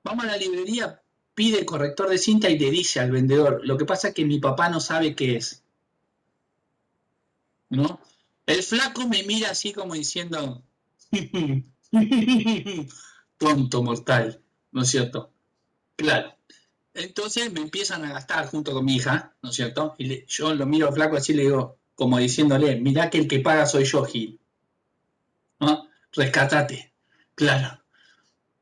Vamos a la librería, pide el corrector de cinta y le dice al vendedor, lo que pasa es que mi papá no sabe qué es, ¿no? El flaco me mira así como diciendo, tonto mortal, ¿no es cierto? Claro. Entonces me empiezan a gastar junto con mi hija, ¿no es cierto? Yo lo miro al flaco así y le digo, como diciéndole, mirá que el que paga soy yo, Gil, ¿no? Rescatate. Claro.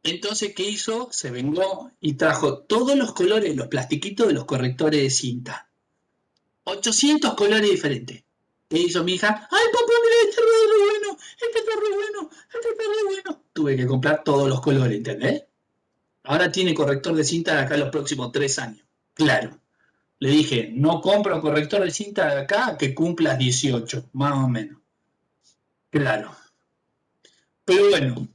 Entonces, ¿qué hizo? Se vengó y trajo todos los colores, los plastiquitos de los correctores de cinta. 800 colores diferentes. ¿Qué hizo mi hija? ¡Ay, papá, mira, este es re bueno! ¡Este está re bueno! ¡Este está re bueno! Tuve que comprar todos los colores, ¿entendés? Ahora tiene corrector de cinta de acá los próximos 3 años. Claro. Le dije, no compro corrector de cinta de acá que cumplas 18, más o menos. Claro. Pero bueno,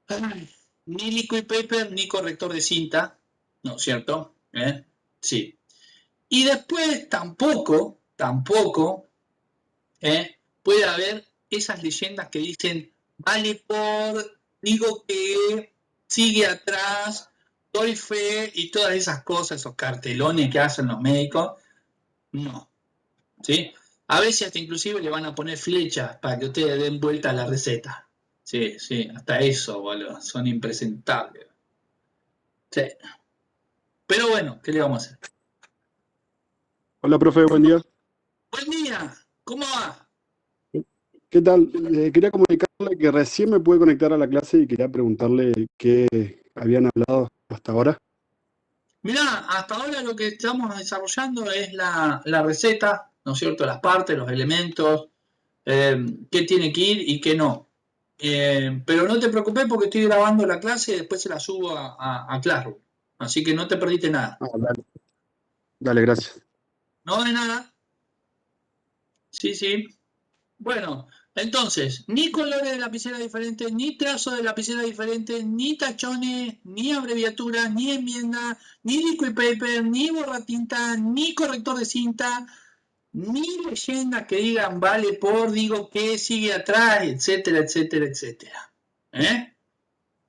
ay, ni liquid paper ni corrector de cinta, ¿no es cierto? Sí. Y después tampoco, puede haber esas leyendas que dicen, vale por, digo que, sigue atrás, doy fe y todas esas cosas, esos cartelones que hacen los médicos. No, ¿sí? A veces hasta inclusive le van a poner flechas para que ustedes den vuelta a la receta. Sí, sí, hasta eso, boludo, son impresentables. Sí. Pero bueno, ¿qué le vamos a hacer? Hola, profe, buen día. Buen día, ¿cómo va? ¿Qué tal? Quería comunicarle que recién me pude conectar a la clase y quería preguntarle qué habían hablado hasta ahora. Mirá, hasta ahora lo que estamos desarrollando es la receta, ¿no es cierto? Las partes, los elementos, qué tiene que ir y qué no. Pero no te preocupes porque estoy grabando la clase y después se la subo a Classroom. Así que no te perdiste nada. Ah, dale, dale, gracias. No de nada. Sí, sí. Bueno, entonces, ni colores de lapicera diferentes, ni trazos de lapicera diferentes, ni tachones, ni abreviaturas, ni enmienda, ni liquid paper, ni borratinta, ni corrector de cinta, ni leyendas que digan vale por, digo que sigue atrás, etcétera, etcétera, etcétera. ¿Eh?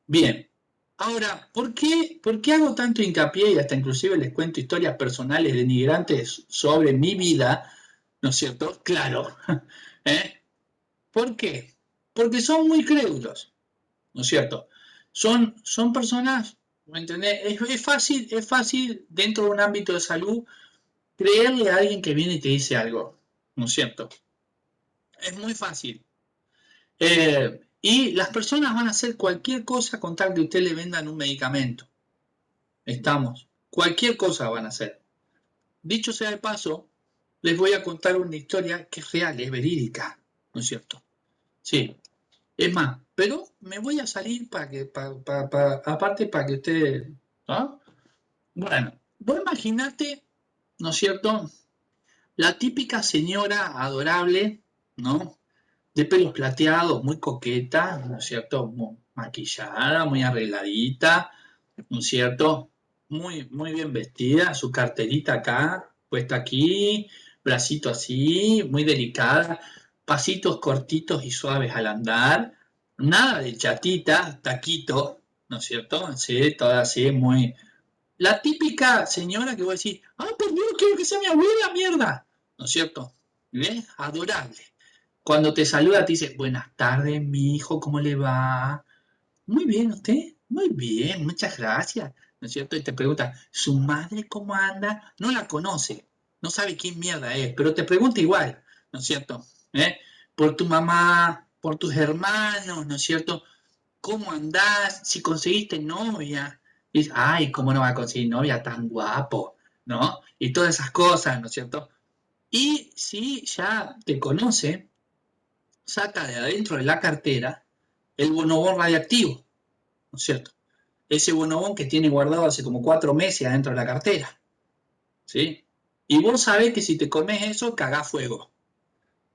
Bien. Ahora, ¿por qué hago tanto hincapié y hasta inclusive les cuento historias personales denigrantes sobre mi vida? ¿No es cierto? Claro. ¿Eh? ¿Por qué? Porque son muy crédulos, ¿no es cierto? Son personas, ¿me entendés? Es fácil dentro de un ámbito de salud creerle a alguien que viene y te dice algo, ¿no es cierto? Es muy fácil. Y las personas van a hacer cualquier cosa con tal que usted le vendan un medicamento. Estamos. Cualquier cosa van a hacer. Dicho sea de paso, les voy a contar una historia que es real, es verídica, ¿no es cierto? Sí. Es más, pero me voy a salir para que, aparte para que ustedes, ¿no? Bueno, vos imaginate, ¿no es cierto? La típica señora adorable, ¿no? De pelos plateados, muy coqueta, ¿no es cierto? Muy maquillada, muy arregladita, ¿no es cierto? Muy bien vestida, su carterita acá, puesta aquí, bracito así, muy delicada, pasitos cortitos y suaves al andar, nada de chatita, taquito, ¿no es cierto? Sí, toda así, muy... La típica señora que vos decís, ah, por Dios, quiero que sea mi abuela, mierda, ¿no es cierto? ¿Ves? Adorable. Cuando te saluda te dice, buenas tardes, mi hijo, ¿cómo le va? Muy bien, ¿usted? Muy bien, muchas gracias. ¿No es cierto? Y te pregunta, ¿su madre cómo anda? No la conoce, no sabe quién mierda es, pero te pregunta igual, ¿no es cierto? ¿Eh? Por tu mamá, por tus hermanos, ¿no es cierto? ¿Cómo andás? Si conseguiste novia. Y dice, ay, ¿cómo no va a conseguir novia tan guapo? ¿No? Y todas esas cosas, ¿no es cierto? Y si ya te conoce, saca de adentro de la cartera el bonobón radiactivo, ¿no es cierto? Ese bonobón que tiene guardado hace como 4 meses adentro de la cartera, ¿sí? Y vos sabés que si te comes eso, cagás fuego,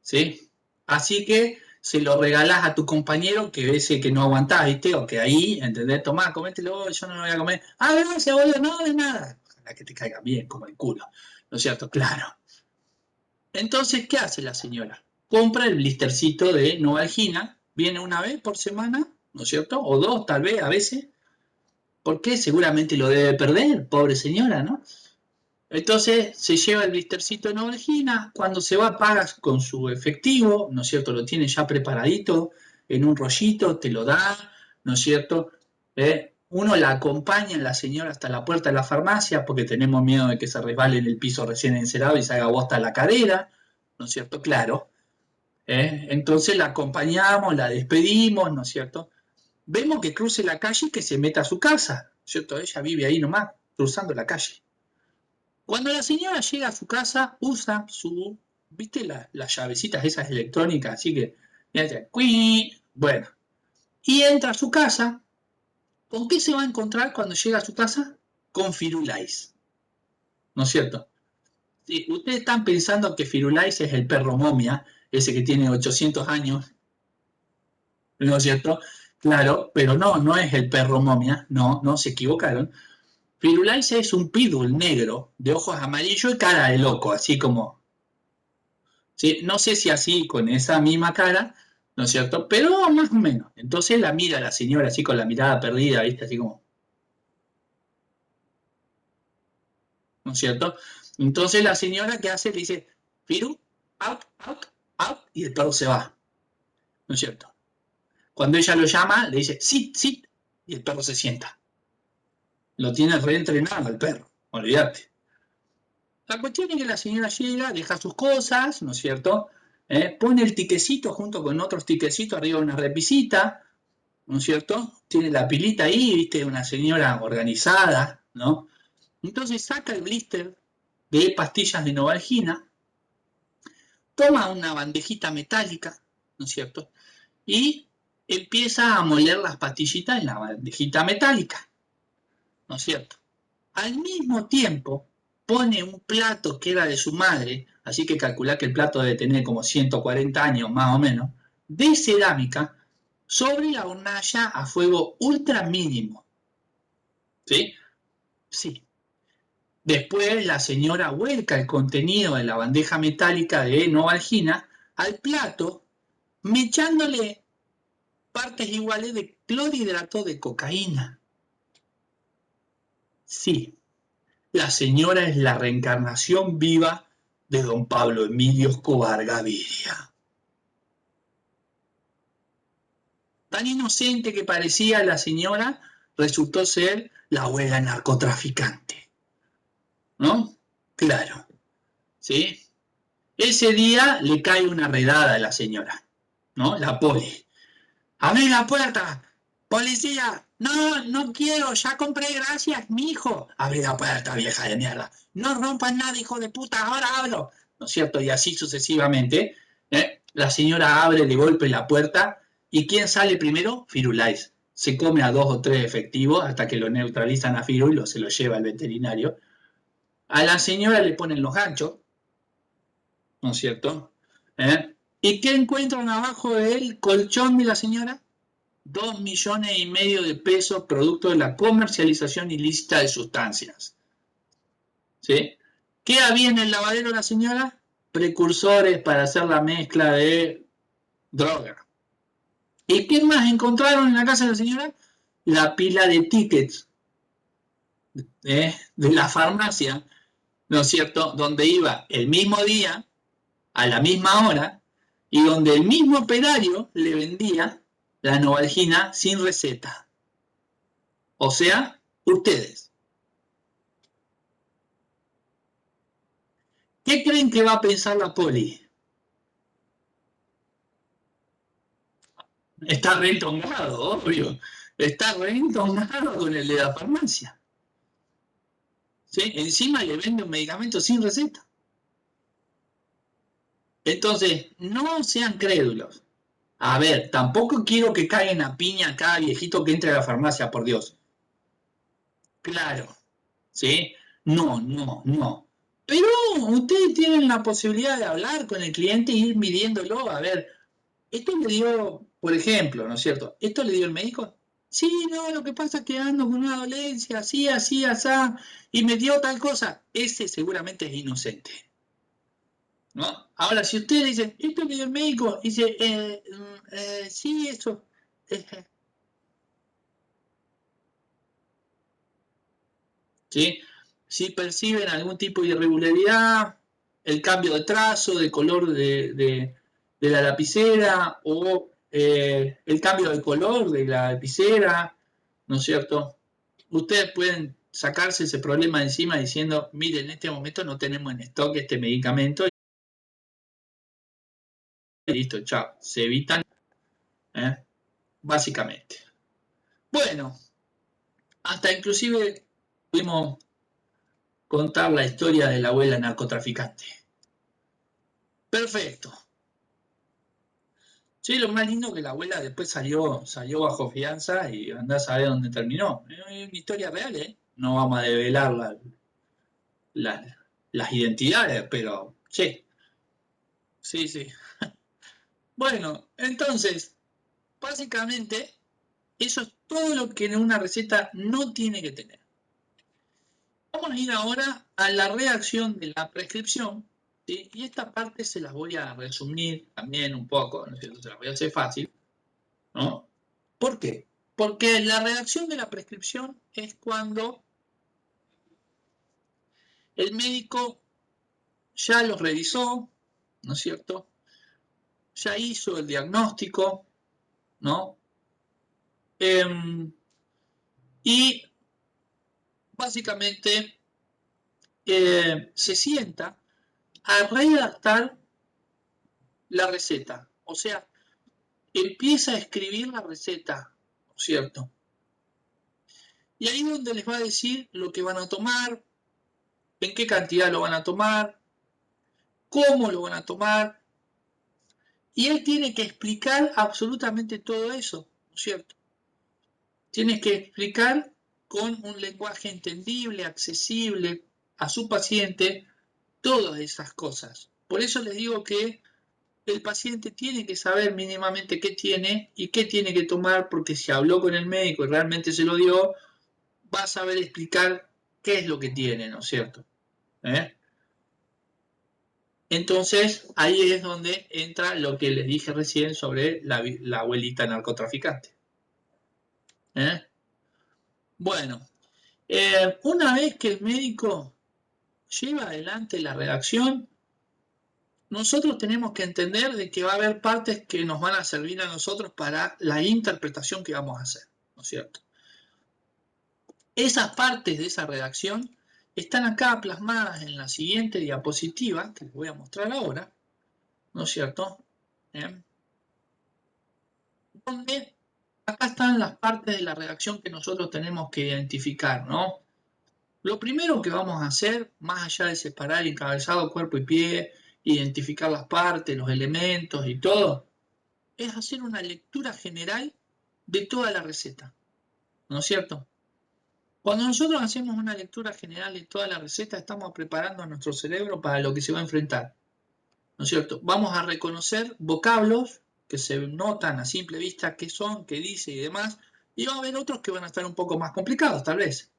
¿sí? Así que se lo regalás a tu compañero que ese que no aguantás, ¿viste? O que ahí, ¿entendés? Tomá, comételo, yo no lo voy a comer. Ah, gracias, boludo, no, de nada. Ojalá que te caiga bien, como el culo, ¿no es cierto? Claro. Entonces, ¿qué hace la señora? Compra el blistercito de Novalgina, viene una vez por semana, ¿no es cierto? O dos, tal vez, a veces. ¿Por qué? Seguramente lo debe perder, pobre señora, ¿no? Entonces se lleva el blistercito de Novalgina, cuando se va pagas con su efectivo, ¿no es cierto? Lo tiene ya preparadito en un rollito, te lo da, ¿no es cierto? Uno la acompaña en la señora hasta la puerta de la farmacia porque tenemos miedo de que se resbale en el piso recién encerado y se haga bosta la cadera, ¿no es cierto? Claro. Entonces la acompañamos, la despedimos, ¿no es cierto? Vemos que cruce la calle y que se meta a su casa, ¿cierto? Ella vive ahí nomás, cruzando la calle. Cuando la señora llega a su casa, usa su, ¿viste las llavecitas esas electrónicas? Así que, bueno, y entra a su casa. ¿Con qué se va a encontrar cuando llega a su casa? Con Firulais, ¿no es cierto? Sí, ustedes están pensando que Firulais es el perro momia, ese que tiene 800 años, ¿no es cierto? Claro, pero no, no es el perro momia, no, no, se equivocaron. Firulais es un pitbull negro, de ojos amarillos y cara de loco, así como, ¿sí? No sé si así, con esa misma cara, ¿no es cierto? Pero más o menos. Entonces la mira la señora así con la mirada perdida, ¿viste? Así como, ¿no es cierto? Entonces la señora, ¿qué hace? Le dice, Firu, out, out, out, y el perro se va, ¿no es cierto? Cuando ella lo llama, le dice, sit, sit, y el perro se sienta. Lo tiene reentrenado el perro, olvídate. La cuestión es que la señora llega, deja sus cosas, ¿no es cierto? Pone el tiquecito junto con otros tiquecitos arriba de una repisita, ¿no es cierto? Tiene la pilita ahí, viste, una señora organizada, ¿no? Entonces saca el blister de pastillas de Novalgina, toma una bandejita metálica, ¿no es cierto? Y empieza a moler las pastillitas en la bandejita metálica, ¿no es cierto? Al mismo tiempo pone un plato que era de su madre, así que calculá que el plato debe tener como 140 años más o menos, de cerámica, sobre la hornalla a fuego ultra mínimo. ¿Sí? Sí. Después la señora vuelca el contenido de la bandeja metálica de Novalgina al plato, mechándole partes iguales de clorhidrato de cocaína. Sí, la señora es la reencarnación viva de don Pablo Emilio Escobar Gaviria. Tan inocente que parecía la señora, resultó ser la abuela narcotraficante. ¿No? Claro. ¿Sí? Ese día le cae una redada a la señora, ¿no? La poli. ¡Abrí la puerta! ¡Policía! No, no quiero, ya compré, gracias, mi hijo. Abrí la puerta, vieja de mierda. No rompan nada, hijo de puta, ahora abro. ¿No es cierto? Y así sucesivamente. La señora abre de golpe la puerta y ¿quién sale primero? Firulais. Se come a 2 o 3 efectivos hasta que lo neutralizan a Firu y se lo lleva al veterinario. A la señora le ponen los ganchos, ¿no es cierto? ¿Y qué encuentran abajo del colchón de la señora? 2,5 millones de pesos producto de la comercialización ilícita de sustancias. ¿Sí? ¿Qué había en el lavadero de la señora? Precursores para hacer la mezcla de droga. ¿Y qué más encontraron en la casa de la señora? La pila de tickets de la farmacia, ¿no es cierto? Donde iba el mismo día, a la misma hora, y donde el mismo operario le vendía la Novalgina sin receta. O sea, ustedes. ¿Qué creen que va a pensar la poli? Está reentongado, obvio. Está reentongado con el de la farmacia. ¿Sí? Encima le vende un medicamento sin receta. Entonces, no sean crédulos. A ver, tampoco quiero que caigan a piña a cada viejito que entre a la farmacia, por Dios. Claro, ¿sí? No, no, no. Pero ustedes tienen la posibilidad de hablar con el cliente e ir midiéndolo. A ver, esto le dio, por ejemplo, ¿no es cierto? ¿Esto le dio el médico? Sí, no, lo que pasa es que ando con una dolencia, así, así, así, y me dio tal cosa. Ese seguramente es inocente. ¿no? Ahora, si usted dice, esto me dio el médico, dice, sí, eso. eh, ¿Sí? Si perciben algún tipo de irregularidad, el cambio de trazo, de color de la lapicera o el cambio de color de la lapicera, ¿no es cierto? Ustedes pueden sacarse ese problema de encima diciendo, mire, en este momento no tenemos en stock este medicamento y listo, chao, se evitan, ¿eh? Básicamente. Bueno, hasta inclusive pudimos contar la historia de la abuela narcotraficante. Perfecto. Sí, lo más lindo que la abuela después salió bajo fianza y andá a saber dónde terminó. Es una historia real, ¿eh? No vamos a develar la- las identidades, pero sí, sí, sí. Bueno, entonces, básicamente, eso es todo lo que en una receta no tiene que tener. Vamos a ir ahora a la redacción de la prescripción, ¿sí? Y esta parte se las voy a resumir también un poco, ¿no es cierto? Se las voy a hacer fácil, ¿no? ¿Por qué? Porque la redacción de la prescripción es cuando el médico ya lo revisó, ¿no es cierto? Ya hizo el diagnóstico, ¿no? Y básicamente se sienta a redactar la receta. O sea, empieza a escribir la receta, ¿no es cierto? Y ahí es donde les va a decir lo que van a tomar, en qué cantidad lo van a tomar, cómo lo van a tomar, y él tiene que explicar absolutamente todo eso, ¿no es cierto? Tiene que explicar con un lenguaje entendible, accesible a su paciente, todas esas cosas. Por eso les digo que el paciente tiene que saber mínimamente qué tiene y qué tiene que tomar, porque si habló con el médico y realmente se lo dio, va a saber explicar qué es lo que tiene, ¿no es cierto? ¿Eh? Entonces, ahí es donde entra lo que les dije recién sobre la abuelita narcotraficante. ¿Eh? Bueno, una vez que el médico lleva adelante la redacción, nosotros tenemos que entender de que va a haber partes que nos van a servir a nosotros para la interpretación que vamos a hacer, ¿no es cierto? Esas partes de esa redacción están acá plasmadas en la siguiente diapositiva, que les voy a mostrar ahora, ¿no es cierto? ¿Eh? Donde acá están las partes de la redacción que nosotros tenemos que identificar, ¿no? Lo primero que vamos a hacer, más allá de separar encabezado, cuerpo y pie, identificar las partes, los elementos y todo, es hacer una lectura general de toda la receta, ¿no es cierto? Cuando nosotros hacemos una lectura general de toda la receta, estamos preparando a nuestro cerebro para lo que se va a enfrentar, ¿no es cierto? Vamos a reconocer vocablos que se notan a simple vista qué son, qué dice y demás, y va a haber otros que van a estar un poco más complicados, tal vez.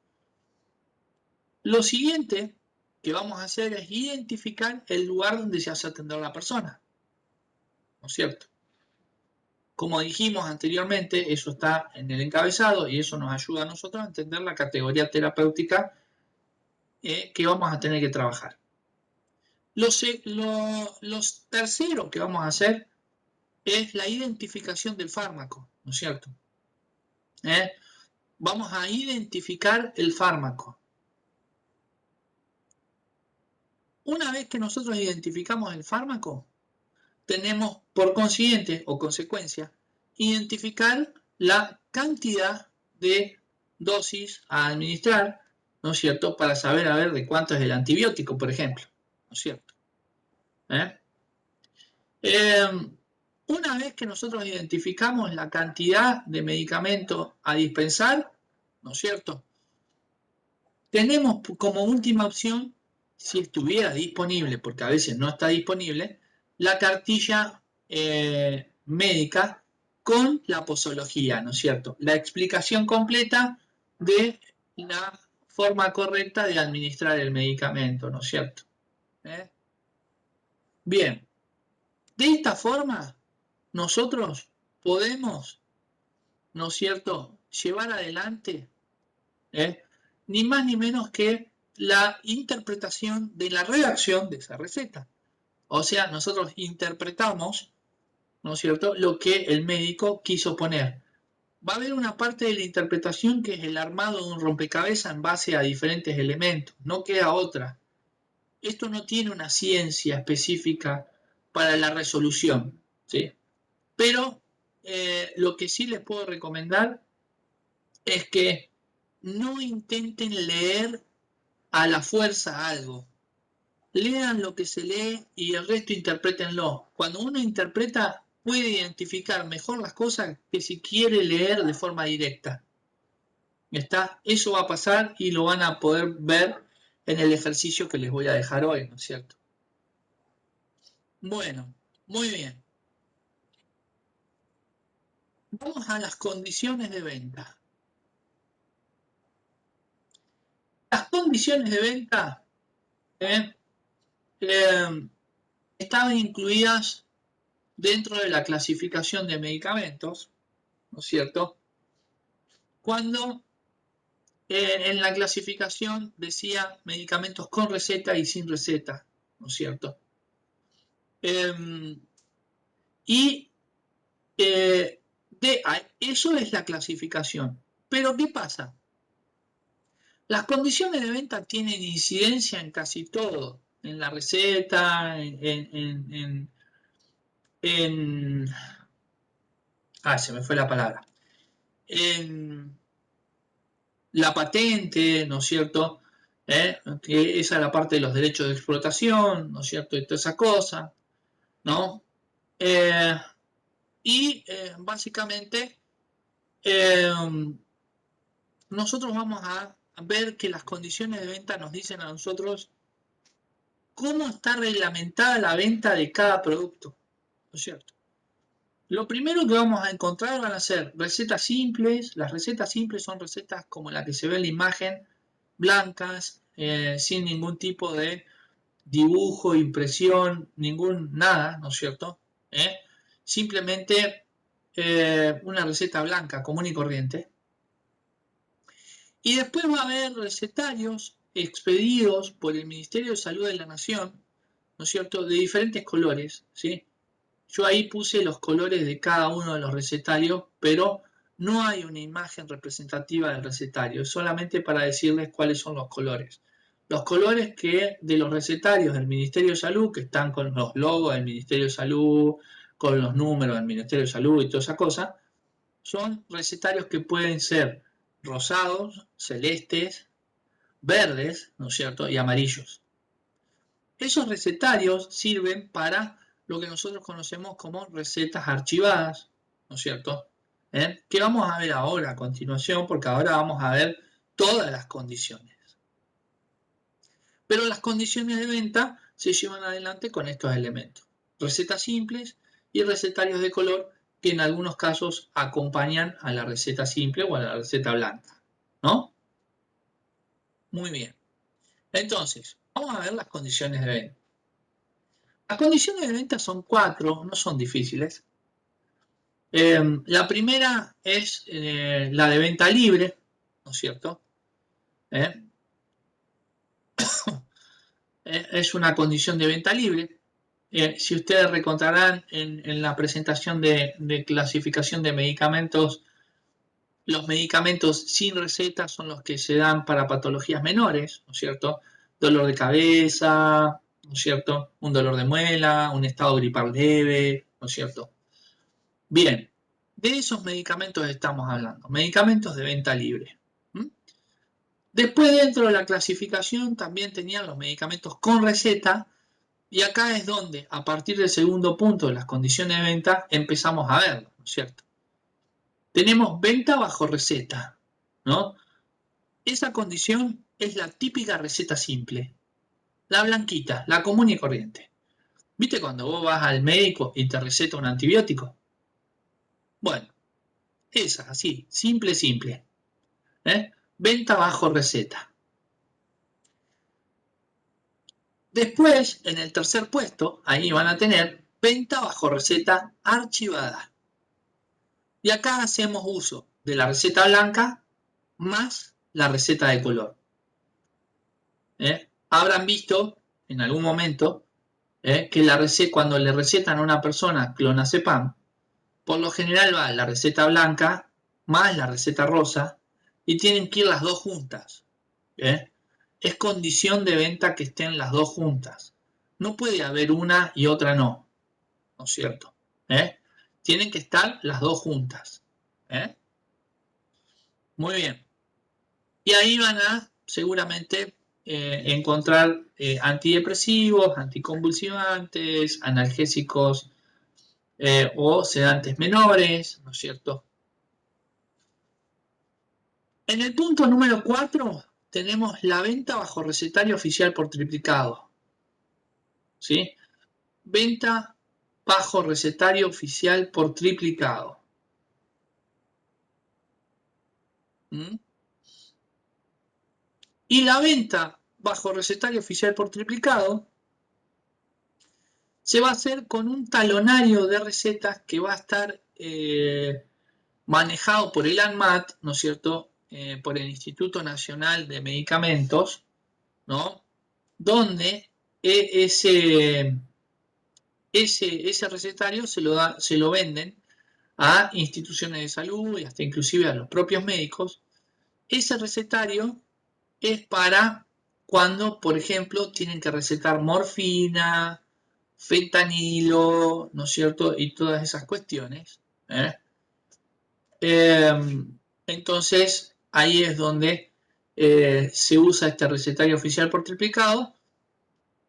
Lo siguiente que vamos a hacer es identificar el lugar donde se hace atender a la persona, ¿no es cierto? Como dijimos anteriormente, eso está en el encabezado y eso nos ayuda a nosotros a entender la categoría terapéutica que vamos a tener que trabajar. Los terceros que vamos a hacer es la identificación del fármaco, ¿no es cierto? ¿Eh? Vamos a identificar el fármaco. Una vez que nosotros identificamos el fármaco, tenemos por consiguiente o consecuencia identificar la cantidad de dosis a administrar, ¿no es cierto? Para saber a ver de cuánto es el antibiótico, por ejemplo, ¿no es cierto? ¿Eh? Eh, una vez que nosotros identificamos la cantidad de medicamento a dispensar, ¿no es cierto? Tenemos como última opción, si estuviera disponible, porque a veces no está disponible, la cartilla médica con la posología, ¿no es cierto? La explicación completa de la forma correcta de administrar el medicamento, ¿no es cierto? ¿Eh? Bien, de esta forma nosotros podemos, ¿no es cierto?, llevar adelante ni más ni menos que la interpretación de la redacción de esa receta. O sea, nosotros interpretamos, ¿no es cierto?, lo que el médico quiso poner. Va a haber una parte de la interpretación que es el armado de un rompecabezas en base a diferentes elementos, no queda otra. Esto no tiene una ciencia específica para la resolución, ¿sí? Pero lo que sí les puedo recomendar es que no intenten leer a la fuerza algo. Lean lo que se lee y el resto interprétenlo. Cuando uno interpreta, puede identificar mejor las cosas que si quiere leer de forma directa. ¿Está? Eso va a pasar y lo van a poder ver en el ejercicio que les voy a dejar hoy, ¿no es cierto? Bueno, muy bien. Vamos a las condiciones de venta. Las condiciones de venta estaban incluidas dentro de la clasificación de medicamentos, ¿no es cierto? Cuando en la clasificación decía medicamentos con receta y sin receta, ¿no es cierto? Y eso es la clasificación. Pero ¿qué pasa? Las condiciones de venta tienen incidencia en casi todo, en la receta, se me fue la palabra, en la patente, ¿no es cierto? Que esa es la parte de los derechos de explotación, ¿no es cierto? Y toda esa cosa, ¿no? Básicamente nosotros vamos a ver que las condiciones de venta nos dicen a nosotros cómo está reglamentada la venta de cada producto, ¿no es cierto? Lo primero que vamos a encontrar van a ser recetas simples. Las recetas simples son recetas como la que se ve en la imagen, blancas, sin ningún tipo de dibujo, impresión, nada, ¿no es cierto? Simplemente una receta blanca común y corriente. Y después va a haber recetarios expedidos por el Ministerio de Salud de la Nación, ¿no es cierto?, de diferentes colores, ¿sí? Yo ahí puse los colores de cada uno de los recetarios, pero no hay una imagen representativa del recetario, es solamente para decirles cuáles son los colores. Los colores que de los recetarios del Ministerio de Salud, que están con los logos del Ministerio de Salud, con los números del Ministerio de Salud y toda esa cosa, son recetarios que pueden ser rosados, celestes, verdes, ¿no es cierto?, y amarillos. Esos recetarios sirven para lo que nosotros conocemos como recetas archivadas, ¿no es cierto? Que vamos a ver ahora a continuación, porque ahora vamos a ver todas las condiciones. Pero las condiciones de venta se llevan adelante con estos elementos. Recetas simples y recetarios de color que en algunos casos acompañan a la receta simple o a la receta blanca, ¿no? Muy bien. Entonces, vamos a ver las condiciones de venta. Las condiciones de venta son 4, no son difíciles. La primera es la de venta libre, ¿no es cierto? Es una condición de venta libre. Si ustedes recordarán en la presentación de clasificación de medicamentos, los medicamentos sin receta son los que se dan para patologías menores, ¿no es cierto? Dolor de cabeza, ¿no es cierto? Un dolor de muela, un estado gripal leve, ¿no es cierto? Bien, de esos medicamentos estamos hablando, medicamentos de venta libre. Después, dentro de la clasificación, también tenían los medicamentos con receta, y acá es donde, a partir del segundo punto de las condiciones de venta, empezamos a verlo, ¿no es cierto? Tenemos venta bajo receta, ¿no? Esa condición es la típica receta simple, la blanquita, la común y corriente. ¿Viste cuando vos vas al médico y te receta un antibiótico? Bueno, esa, así, simple. Venta bajo receta. Después, en el tercer puesto, ahí van a tener venta bajo receta archivada. Y acá hacemos uso de la receta blanca más la receta de color. Habrán visto en algún momento que cuando le recetan a una persona clonazepam, por lo general va la receta blanca más la receta rosa y tienen que ir las dos juntas. Es condición de venta que estén las dos juntas. No puede haber una y otra no. ¿No es cierto? Tienen que estar las dos juntas. Muy bien. Y ahí van a seguramente encontrar antidepresivos, anticonvulsivantes, analgésicos o sedantes menores, ¿no es cierto? En el punto número 4 tenemos la venta bajo recetario oficial por triplicado. ¿Sí? Venta bajo recetario oficial por triplicado. ¿Mm? Y la venta bajo recetario oficial por triplicado se va a hacer con un talonario de recetas que va a estar manejado por el ANMAT, ¿no es cierto? Por el Instituto Nacional de Medicamentos, ¿no? Donde ese recetario se lo venden a instituciones de salud y hasta inclusive a los propios médicos. Ese recetario es para cuando, por ejemplo, tienen que recetar morfina, fentanilo, ¿no es cierto? Y todas esas cuestiones. Entonces, ahí es donde se usa este recetario oficial por triplicado.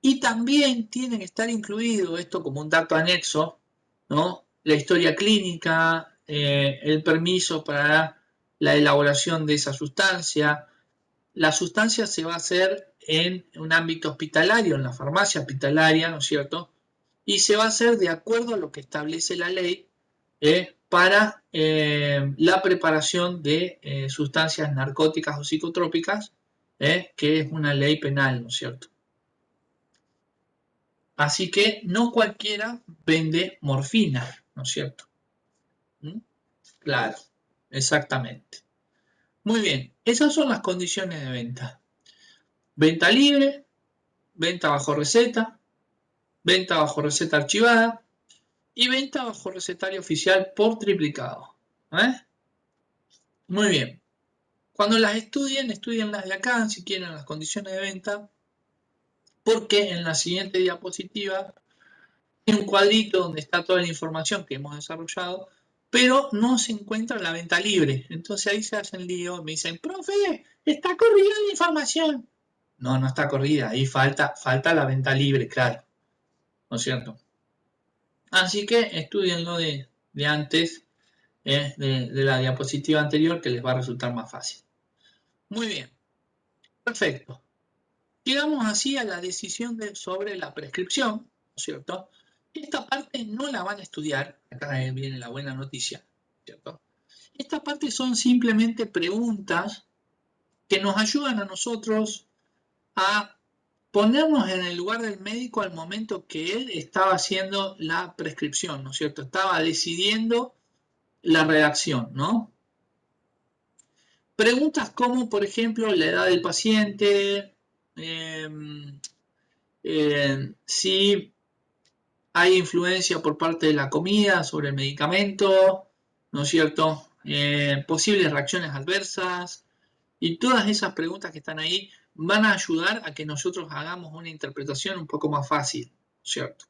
Y también tiene que estar incluido esto como un dato anexo, ¿no? La historia clínica, el permiso para la elaboración de esa sustancia. La sustancia se va a hacer en un ámbito hospitalario, en la farmacia hospitalaria, ¿no es cierto? Y se va a hacer de acuerdo a lo que establece la ley para la preparación de sustancias narcóticas o psicotrópicas, que es una ley penal, ¿no es cierto? Así que no cualquiera vende morfina, ¿no es cierto? ¿Mm? Claro, exactamente. Muy bien, esas son las condiciones de venta. Venta libre, venta bajo receta, venta bajo receta archivada y venta bajo recetario oficial por triplicado. Muy bien. Cuando las estudien las de acá, si quieren, las condiciones de venta, porque en la siguiente diapositiva hay un cuadrito donde está toda la información que hemos desarrollado, pero no se encuentra la venta libre. Entonces ahí se hacen lío, me dicen, profe, está corrida la información. No, no está corrida, ahí falta la venta libre, claro, ¿no es cierto? Así que estudienlo de antes, de la diapositiva anterior, que les va a resultar más fácil. Muy bien, perfecto. Llegamos así a la decisión sobre la prescripción, ¿no es cierto? Esta parte no la van a estudiar, acá viene la buena noticia, ¿cierto? Esta parte son simplemente preguntas que nos ayudan a nosotros a ponernos en el lugar del médico al momento que él estaba haciendo la prescripción, ¿no es cierto? Estaba decidiendo la redacción, ¿no? Preguntas como, por ejemplo, la edad del paciente, si hay influencia por parte de la comida sobre el medicamento, ¿no es cierto? Posibles reacciones adversas y todas esas preguntas que están ahí van a ayudar a que nosotros hagamos una interpretación un poco más fácil, ¿cierto?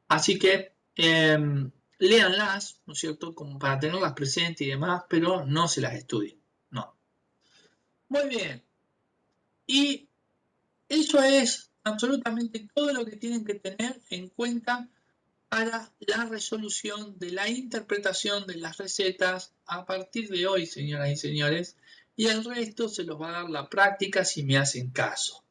Así que léanlas, ¿no es cierto? Como para tenerlas presentes y demás, pero no se las estudien, no. Muy bien. Y eso es absolutamente todo lo que tienen que tener en cuenta para la resolución de la interpretación de las recetas a partir de hoy, señoras y señores, y el resto se los va a dar la práctica si me hacen caso,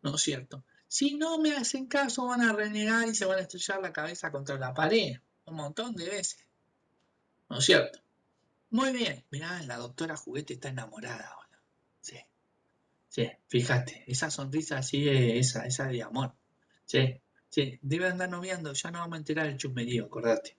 ¿no es cierto? Si no me hacen caso van a renegar y se van a estrellar la cabeza contra la pared un montón de veces, ¿no es cierto? Muy bien, mirá, la doctora Juguete está enamorada ahora, sí. Che, fíjate, esa sonrisa así, esa de amor. Che, debe andar noviando, ya no vamos a enterar el chusmerío, acordate.